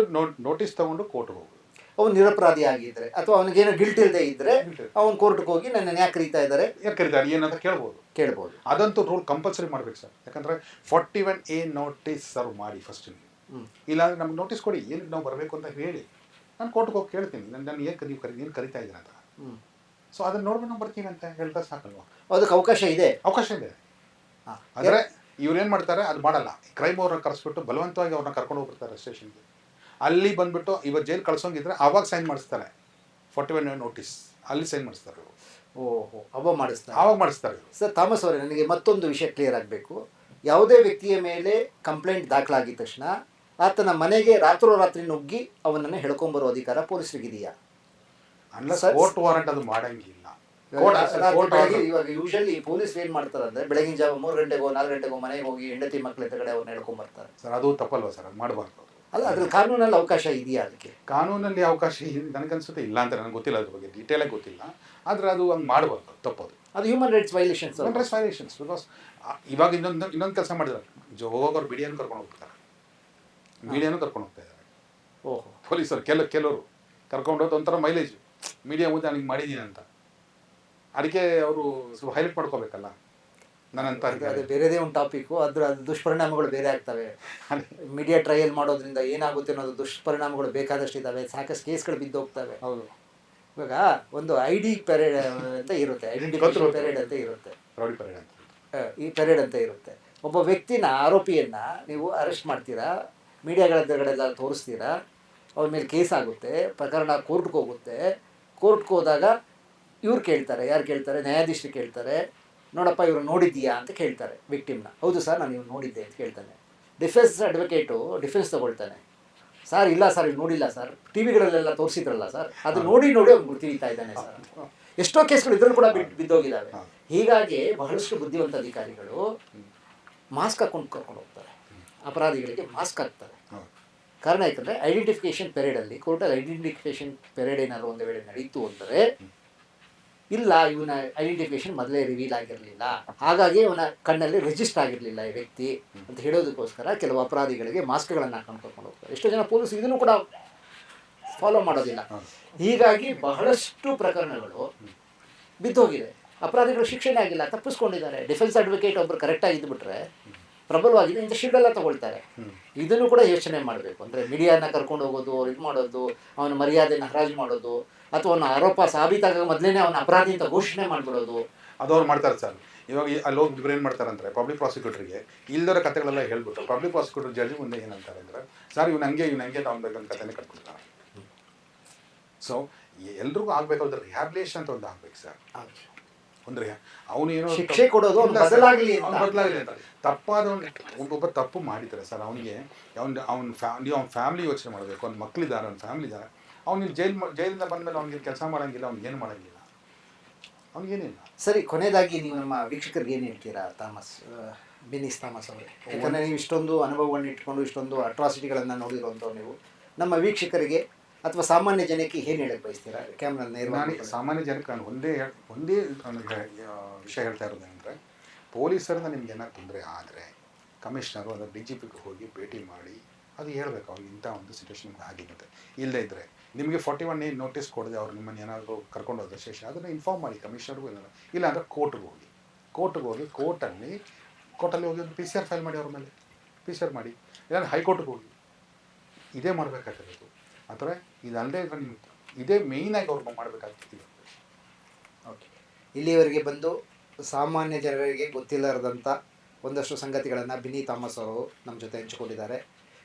ನೋಟಿಸ್ ತಗೊಂಡು ಕೋರ್ಟ್ಗೆ ಹೋಗೋದು. ಅವ್ನು ನಿರಪರಾಧಿ ಆಗಿದ್ರೆ ಅಥವಾ ಅವನಿಗೇನೋ ಗಿಲ್ಟ್ ಇಲ್ಲದೆ ಇದ್ರೆ ಅವ್ನು ಕೋರ್ಟ್ಗೆ ಹೋಗಿ ನನ್ನ ಯಾಕೆ ಕರೀತಾ ಇದ್ದಾರೆ, ಏನಂತ ಕೇಳ್ಬೋದು. ಅದಂತೂ ರೂಲ್ ಕಂಪಲ್ಸರಿ ಮಾಡ್ಬೇಕು ಸರ್. ಯಾಕಂದ್ರೆ 41A ನೋಟಿಸ್ ಸರ್ವ್ ಮಾಡಿ ಫಸ್ಟ್. ಇಲ್ಲಾಂದ್ರೆ ನಮ್ಗೆ ನೋಟಿಸ್ ಕೊಡಿ, ಏನಕ್ಕೆ ನಾವು ಬರಬೇಕು ಅಂತ ಹೇಳಿ ನಾನು ಕೋರ್ಟ್ಗೆ ಹೋಗಿ ಕೇಳ್ತೀನಿ, ನಾನು ಏನು ಕರಿತಾ ಇದ್ದೀನಿ ಅಂತ. ಸೊ ಅದನ್ನ ನೋಡ್ಬಿಟ್ಟು ನಾವು ಬರ್ತೀನಿ ಅಂತ ಹೇಳ್ತಾ ಸಾಕಲ್ವಾ. ಅದಕ್ಕೆ ಅವಕಾಶ ಇದೆ. ಆದರೆ ಇವ್ರೇನು ಮಾಡ್ತಾರೆ, ಅದು ಮಾಡಲ್ಲ. ಕ್ರೈಮ್ ಅವ್ರನ್ನ ಕರೆಸ್ಬಿಟ್ಟು ಬಲವಂತವಾಗಿ ಅವ್ರನ್ನ ಕರ್ಕೊಂಡು ಹೋಗ್ಬಿಡ್ತಾರೆ ಸ್ಟೇಷನ್ಗೆ. ಅಲ್ಲಿ ಬಂದ್ಬಿಟ್ಟು ಇವತ್ತು ಜೈಲು ಕಳ್ಸೋಂಗಿದ್ರೆ ಆವಾಗ ಸೈನ್ ಮಾಡಿಸ್ತಾರೆ 41 ನೋಟಿಸ್, ಅಲ್ಲಿ ಸೈನ್ ಮಾಡಿಸ್ತಾರೆ. ಓಹೋ, ಆವಾಗ ಮಾಡಿಸ್ತಾರೆ. ಸರ್ ಥಾಮಸ್ ಅವರೇ, ನನಗೆ ಮತ್ತೊಂದು ವಿಷಯ ಕ್ಲಿಯರ್ ಆಗಬೇಕು. ಯಾವುದೇ ವ್ಯಕ್ತಿಯ ಮೇಲೆ ಕಂಪ್ಲೇಂಟ್ ದಾಖಲಾಗಿದ ತಕ್ಷಣ ಆತನ ಮನೆಗೆ ರಾತ್ರೋರಾತ್ರಿ ನುಗ್ಗಿ ಅವನನ್ನು ಹೇಳ್ಕೊಂಬರೋ ಅಧಿಕಾರ ಪೊಲೀಸರಿಗಿದೆಯಾ? ಕೋರ್ಟ್ ವಾರಂಟ್ ಅದು ಮಾಡಂಗಿಲ್ಲ. ಇವಾಗ ಯೂಶಲಿ ಪೊಲೀಸ್ ಏನ್ ಮಾಡ್ತಾರೆ ಅಂದ್ರೆ ಬೆಳಗಿನ ಜಾವ 3 ಗಂಟೆಗೋ 4 ಗಂಟೆಗೋ ಮನೆಗೆ ಹೋಗಿ ಹೆಂಡತಿ ಮಕ್ಕಳ ಕಡೆ ಅವ್ರನ್ನ ಹೇಳ್ಕೊಂಡ್ ಬರ್ತಾರೆ. ಸರ್ ಅದು ತಪ್ಪಲ್ವಾ ಸರ್, ಅದು ಮಾಡಬಾರ್ದು. ಅಲ್ಲ, ಅದ್ರಲ್ಲಿ ಕಾನೂನಲ್ಲಿ ಅವಕಾಶ ಇದೆಯಾ? ಅದಕ್ಕೆ ಕಾನೂನಲ್ಲಿ ಅವಕಾಶ ನನಗನ್ಸುತ್ತೆ ಇಲ್ಲ ಅಂತ, ನನಗೆ ಗೊತ್ತಿಲ್ಲ, ಅದ್ರ ಬಗ್ಗೆ ಡೀಟೇಲಾಗಿ ಗೊತ್ತಿಲ್ಲ. ಆದರೆ ಅದು ಹಂಗೆ ಮಾಡಬಾರ್ದು, ತಪ್ಪದು. ಅದು ಹ್ಯೂಮನ್ ರೈಟ್ಸ್ ವೈಲೇಷನ್ಸ್. ಬಿಕಾಸ್ ಇವಾಗ ಇನ್ನೊಂದು ಕೆಲಸ ಮಾಡಿದ್ದಾರೆ, ಹೋಗೋರು ಮೀಡಿಯಾನು ಕರ್ಕೊಂಡು ಹೋಗ್ತಾರೆ, ಮೀಡಿಯಾನು ಕರ್ಕೊಂಡು ಹೋಗ್ತಾ ಇದ್ದಾರೆ. ಓಹೋ, ಪೊಲೀಸರು ಕೆಲವರು ಕರ್ಕೊಂಡು ಹೋದ ಒಂಥರ ಮೈಲೇಜ್ ಮೀಡಿಯಾ ಮುಂದೆ ನನಗೆ ಮಾಡಿದ್ದೀನಿ ಅಂತ. ಅದಕ್ಕೆ ಅವರು ಸ್ವಲ್ಪ ಹೈಲೈಟ್ ಮಾಡ್ಕೋಬೇಕಲ್ಲ ನನ್ನಂತ. ಅದು ಬೇರೆದೇ ಒಂದು ಟಾಪಿಕ್ಕು. ಅದು ದುಷ್ಪರಿಣಾಮಗಳು ಬೇರೆ ಆಗ್ತವೆ. ಮೀಡಿಯಾ ಟ್ರಯಲ್ ಮಾಡೋದ್ರಿಂದ ಏನಾಗುತ್ತೆ ಅನ್ನೋದು ದುಷ್ಪರಿಣಾಮಗಳು ಬೇಕಾದಷ್ಟು ಇದ್ದಾವೆ. ಸಾಕಷ್ಟು ಕೇಸ್ಗಳು ಬಿದ್ದೋಗ್ತವೆ. ಹೌದು. ಇವಾಗ ಒಂದು ID ಪೆರೇಡ್ ಅಂತ ಇರುತ್ತೆ, ಐಡೆಂಟಿಫಿಕೇಶನ್ ಪೆರೇಡ್ ಅಂತ ಇರುತ್ತೆ, ರೌಡಿ ಪೆರೇಡ್ ಅಂತ, ಈ ಪೆರೇಡ್ ಅಂತ ಇರುತ್ತೆ. ಒಬ್ಬ ವ್ಯಕ್ತಿನ, ಆರೋಪಿಯನ್ನ ನೀವು ಅರೆಸ್ಟ್ ಮಾಡ್ತೀರಾ, ಮೀಡಿಯಾಗಳ ಎದುರುಗಡೆಲ್ಲ ತೋರಿಸ್ತೀರಾ, ಅವ್ರ ಮೇಲೆ ಕೇಸ್ ಆಗುತ್ತೆ, ಪ್ರಕರಣ ಕೋರ್ಟ್ಗೆ ಹೋಗುತ್ತೆ. ಕೋರ್ಟ್ಗೆ ಹೋದಾಗ ಇವ್ರು ಕೇಳ್ತಾರೆ, ಯಾರು ಕೇಳ್ತಾರೆ? ನ್ಯಾಯಾಧೀಶರು ಕೇಳ್ತಾರೆ, ನೋಡಪ್ಪ ಇವರು ನೋಡಿದ್ದೀಯಾ ಅಂತ ಕೇಳ್ತಾರೆ ವಿಕ್ಟಿಮ್ನ. ಹೌದು ಸರ್, ನಾನು ಇವ್ರು ನೋಡಿದ್ದೆ ಅಂತ ಕೇಳ್ತಾನೆ. ಡಿಫೆನ್ಸ್ ಅಡ್ವೊಕೇಟು ಡಿಫೆನ್ಸ್ ತಗೊಳ್ತಾನೆ, ಸರ್ ಇಲ್ಲ ಸರ್ ಇವ್ರು ನೋಡಿಲ್ಲ ಸರ್, ಟಿವಿಗಳಲ್ಲೆಲ್ಲ ತೋರಿಸಿದ್ರಲ್ಲ ಸರ್, ಅದು ನೋಡಿ ಅವ್ನು ತಿಳಿತಾ ಇದ್ದಾನೆ ಸರ್. ಎಷ್ಟೋ ಕೇಸ್ಗಳು ಇದ್ರಲ್ಲಿ ಕೂಡ ಬಿದ್ದೋಗಿದ್ದಾವೆ. ಹೀಗಾಗಿ ಬಹಳಷ್ಟು ಬುದ್ಧಿವಂತ ಅಧಿಕಾರಿಗಳು ಮಾಸ್ಕ್ ಹಾಕೊಂಡು ಕರ್ಕೊಂಡು ಹೋಗ್ತಾರೆ, ಅಪರಾಧಿಗಳಿಗೆ ಮಾಸ್ಕ್ ಹಾಕ್ತಾರೆ. ಕಾರಣ ಯಾಕಂದರೆ ಐಡೆಂಟಿಫಿಕೇಶನ್ ಪೆರೇಡಲ್ಲಿ, ಕೋರ್ಟಲ್ಲಿ ಐಡೆಂಟಿಫಿಕೇಶನ್ ಪೆರೇಡ್ ಏನಾದ್ರು ಒಂದು ವೇಳೆ ನಡೀತು ಅಂದರೆ, ಇಲ್ಲ ಇವನ ಐಡೆಂಟಿಫಿಕೇಶನ್ ಮೊದಲೇ ರಿವೀಲ್ ಆಗಿರಲಿಲ್ಲ, ಹಾಗಾಗಿ ಅವನ ಕಣ್ಣಲ್ಲಿ ರಿಜಿಸ್ಟರ್ ಆಗಿರಲಿಲ್ಲ ಈ ವ್ಯಕ್ತಿ ಅಂತ ಹೇಳೋದಕ್ಕೋಸ್ಕರ ಕೆಲವು ಅಪರಾಧಿಗಳಿಗೆ ಮಾಸ್ಕ್ಗಳನ್ನು ಹಾಕೊಂಡು ಕರ್ಕೊಂಡು ಹೋಗ್ತಾರೆ. ಎಷ್ಟೋ ಜನ ಪೊಲೀಸ್ ಇದನ್ನು ಕೂಡ ಫಾಲೋ ಮಾಡೋದಿಲ್ಲ. ಹೀಗಾಗಿ ಬಹಳಷ್ಟು ಪ್ರಕರಣಗಳು ಬಿದ್ದೋಗಿದೆ. ಅಪರಾಧಿಗಳು ಶಿಕ್ಷೆನೇ ಆಗಿಲ್ಲ, ತಪ್ಪಿಸ್ಕೊಂಡಿದ್ದಾರೆ. ಡಿಫೆನ್ಸ್ ಅಡ್ವೊಕೇಟ್ ಒಬ್ಬರು ಕರೆಕ್ಟಾಗಿ ಇದ್ಬಿಟ್ರೆ ಪ್ರಬಲವಾಗಿದೆ ಇಂಥ ಶೀಲ್ಡೆಲ್ಲ ತಗೊಳ್ತಾರೆ. ಇದನ್ನು ಕೂಡ ಯೋಚನೆ ಮಾಡಬೇಕು. ಅಂದರೆ ಮೀಡಿಯಾನ ಕರ್ಕೊಂಡು ಹೋಗೋದು, ಇದು ಮಾಡೋದು, ಅವನ ಮರ್ಯಾದೆನ ಹರಾಜು ಮಾಡೋದು, ಅಥವಾ ಅವನ ಆರೋಪ ಸಾಬೀತಾಗ ಮೊದಲೇ ಅವನ ಅಪರಾಧಿ ಅಂತ ಘೋಷಣೆ ಮಾಡಿಬಿಡೋದು, ಅದು ಅವ್ರು ಮಾಡ್ತಾರೆ ಸರ್. ಇವಾಗ ಅಲ್ಲಿ ಹೋಗಿ ಇವ್ರು ಏನು ಮಾಡ್ತಾರೆ ಅಂದರೆ, ಪಬ್ಲಿಕ್ ಪ್ರಾಸಿಕ್ಯೂಟರ್ಗೆ ಇಲ್ದರ ಕಥೆಗಳೆಲ್ಲ ಹೇಳ್ಬಿಟ್ಟು ಪಬ್ಲಿಕ್ ಪ್ರಾಸಿಕ್ಯೂಟರ್ ಜಡ್ಜ್ ಮುಂದೆ ಏನಂತಾರೆ ಅಂದರೆ, ಸರ್ ಇವ್ನು ಹಂಗೆ ತಗೊಂಡ್ಬೇಕಂತ ಕಥೆನೇ ಕಟ್ಬಿಡ್ತಾರೆ. ಸೊ ಎಲ್ರಿಗೂ ಆಗಬೇಕಾದ್ರೆ ರಿಹ್ಯಾಬಿಲಿಟೇಷನ್ ಅಂತ ಒಂದು ಆಗ್ಬೇಕು ಸರ್. ಅಂದರೆ ಅವನೇನೋ ಶಿಕ್ಷೆ ಕೊಡೋದು ಬದಲಾಗಲಿ ಅಂತ. ತಪ್ಪಾದ ಒಬ್ಬೊಬ್ಬ ತಪ್ಪು ಮಾಡಿದ್ದಾರೆ ಸರ್, ಅವನಿಗೆ ಅವ್ನ ಫ್ಯಾಮಿಲಿ ಯೋಚನೆ ಮಾಡಬೇಕು. ಅವ್ನ ಮಕ್ಕಳಿದ್ದಾರೆ, ಅವ್ನ ಫ್ಯಾಮಿಲಿ ಇದ್ದಾರೆ. ಅವ್ನಿಗೆ ಜೈಲಿಂದ ಬಂದಮೇಲೆ ಅವ್ನಿಗೆ ಕೆಲಸ ಮಾಡೋಂಗಿಲ್ಲ, ಅವ್ನಿಗೆ ಏನು ಮಾಡೋಂಗಿಲ್ಲ, ಅವ್ನಿಗೇನಿಲ್ಲ. ಸರಿ, ಕೊನೆಯದಾಗಿ ನೀವು ನಮ್ಮ ವೀಕ್ಷಕರಿಗೆ ಏನು ಹೇಳ್ತೀರಾ ಬಿನೀಸ್ ಥಾಮಸ್ ಅವರೇ? ಯಾಕಂದರೆ ನೀವು ಇಷ್ಟೊಂದು ಅನುಭವಗಳನ್ನ ಇಟ್ಕೊಂಡು ಇಷ್ಟೊಂದು ಅಟ್ರಾಸಿಟಿಗಳನ್ನು ನೋಡಿರುವಂಥವ್ರು ನೀವು. ನಮ್ಮ ವೀಕ್ಷಕರಿಗೆ ಅಥವಾ ಸಾಮಾನ್ಯ ಜನಕ್ಕೆ ಏನು ಹೇಳಕ್ಕೆ ಬಯಸ್ತೀರಾ ಕ್ಯಾಮ್ರಾ ನೇರವಾಗಿ? ನನಗೆ ಸಾಮಾನ್ಯ ಜನಕ್ಕೆ ನಾನು ಒಂದೇ ವಿಷಯ ಹೇಳ್ತಾ ಇರೋದೇನೆಂದರೆ, ಪೊಲೀಸರಿಂದ ನಿಮ್ಗೆ ಏನಾದ್ರು ತೊಂದರೆ ಆದರೆ ಕಮಿಷನರು ಅದರ DGPಗೆ ಹೋಗಿ ಭೇಟಿ ಮಾಡಿ ಅದು ಹೇಳ್ಬೇಕು, ಅವ್ರಿಗೆ ಇಂಥ ಒಂದು ಸಿಚುವೇಶನ್ ಆಗಿರುತ್ತೆ. ಇಲ್ಲದೇ ಇದ್ದರೆ ನಿಮಗೆ 41A ನೋಟಿಸ್ ಕೊಡದೆ ಅವ್ರು ನಿಮ್ಮನ್ನು ಏನಾದರೂ ಕರ್ಕೊಂಡು ಹೋದ ಶೇಷ ಅದನ್ನು ಇನ್ಫಾರ್ಮ್ ಮಾಡಿ ಕಮಿಷನರ್ಗೂ. ಇಲ್ಲ ಅಂದರೆ ಕೋರ್ಟ್ಗೆ ಹೋಗಿ ಕೋರ್ಟಲ್ಲಿ ಹೋಗಿ ಒಂದು PCR ಫೈಲ್ ಮಾಡಿ, ಅವ್ರ ಮೇಲೆ PCR ಮಾಡಿ. ಇಲ್ಲ ಹೈಕೋರ್ಟ್ಗೆ ಹೋಗಿ ಇದೇ ಮಾಡಬೇಕಾಗಿರೋದು. ಅಥವಾ ಇದಲ್ಲದೆ ಇದ್ರೆ ನಿಮ್ಗೆ ಇದೇ ಮೇಯ್ನಾಗಿ ಅವ್ರು ಮಾಡಬೇಕಾಗ್ತಿದೆ. ಓಕೆ, ಇಲ್ಲಿವರೆಗೆ ಬಂದು ಸಾಮಾನ್ಯ ಜನರಿಗೆ ಗೊತ್ತಿಲ್ಲದಂಥ ಒಂದಷ್ಟು ಸಂಗತಿಗಳನ್ನು ಬಿನಿ ಥಾಮಸ್ ಅವರು ನಮ್ಮ ಜೊತೆ ಹಂಚಿಕೊಂಡಿದ್ದಾರೆ.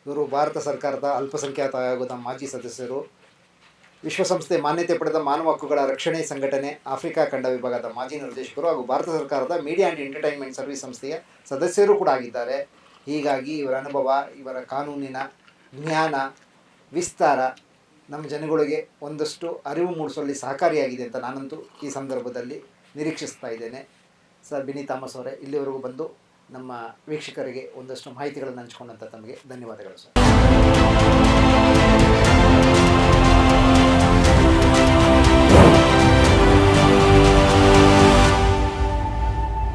ಇವರು ಭಾರತ ಸರ್ಕಾರದ ಅಲ್ಪಸಂಖ್ಯಾತ ಆಯೋಗದ ಮಾಜಿ ಸದಸ್ಯರು, ವಿಶ್ವಸಂಸ್ಥೆ ಮಾನ್ಯತೆ ಪಡೆದ ಮಾನವ ಹಕ್ಕುಗಳ ರಕ್ಷಣೆ ಸಂಘಟನೆ ಆಫ್ರಿಕಾ ಖಂಡ ವಿಭಾಗದ ಮಾಜಿ ನಿರ್ದೇಶಕರು ಹಾಗೂ ಭಾರತ ಸರ್ಕಾರದ ಮೀಡಿಯಾ ಆ್ಯಂಡ್ ಎಂಟರ್ಟೈನ್ಮೆಂಟ್ ಸರ್ವಿಸ್ ಸಂಸ್ಥೆಯ ಸದಸ್ಯರು ಕೂಡ ಆಗಿದ್ದಾರೆ. ಹೀಗಾಗಿ ಇವರ ಅನುಭವ, ಇವರ ಕಾನೂನಿನ ಜ್ಞಾನ, ವಿಸ್ತಾರ ನಮ್ಮ ಜನಗಳಿಗೆ ಒಂದಷ್ಟು ಅರಿವು ಮೂಡಿಸುವಲ್ಲಿ ಸಹಕಾರಿಯಾಗಿದೆ ಅಂತ ನಾನಂತೂ ಈ ಸಂದರ್ಭದಲ್ಲಿ ನಿರೀಕ್ಷಿಸ್ತಾ ಇದ್ದೇನೆ. ಸರ್ ಬಿನಿ ಥಾಮಸ್ ಅವರೇ, ಇಲ್ಲಿವರೆಗೂ ಬಂದು ನಮ್ಮ ವೀಕ್ಷಕರಿಗೆ ಒಂದಷ್ಟು ಮಾಹಿತಿಗಳನ್ನು ಹಂಚಿಕೊಂಡಂಥ ತಮಗೆ ಧನ್ಯವಾದಗಳು ಸರ್.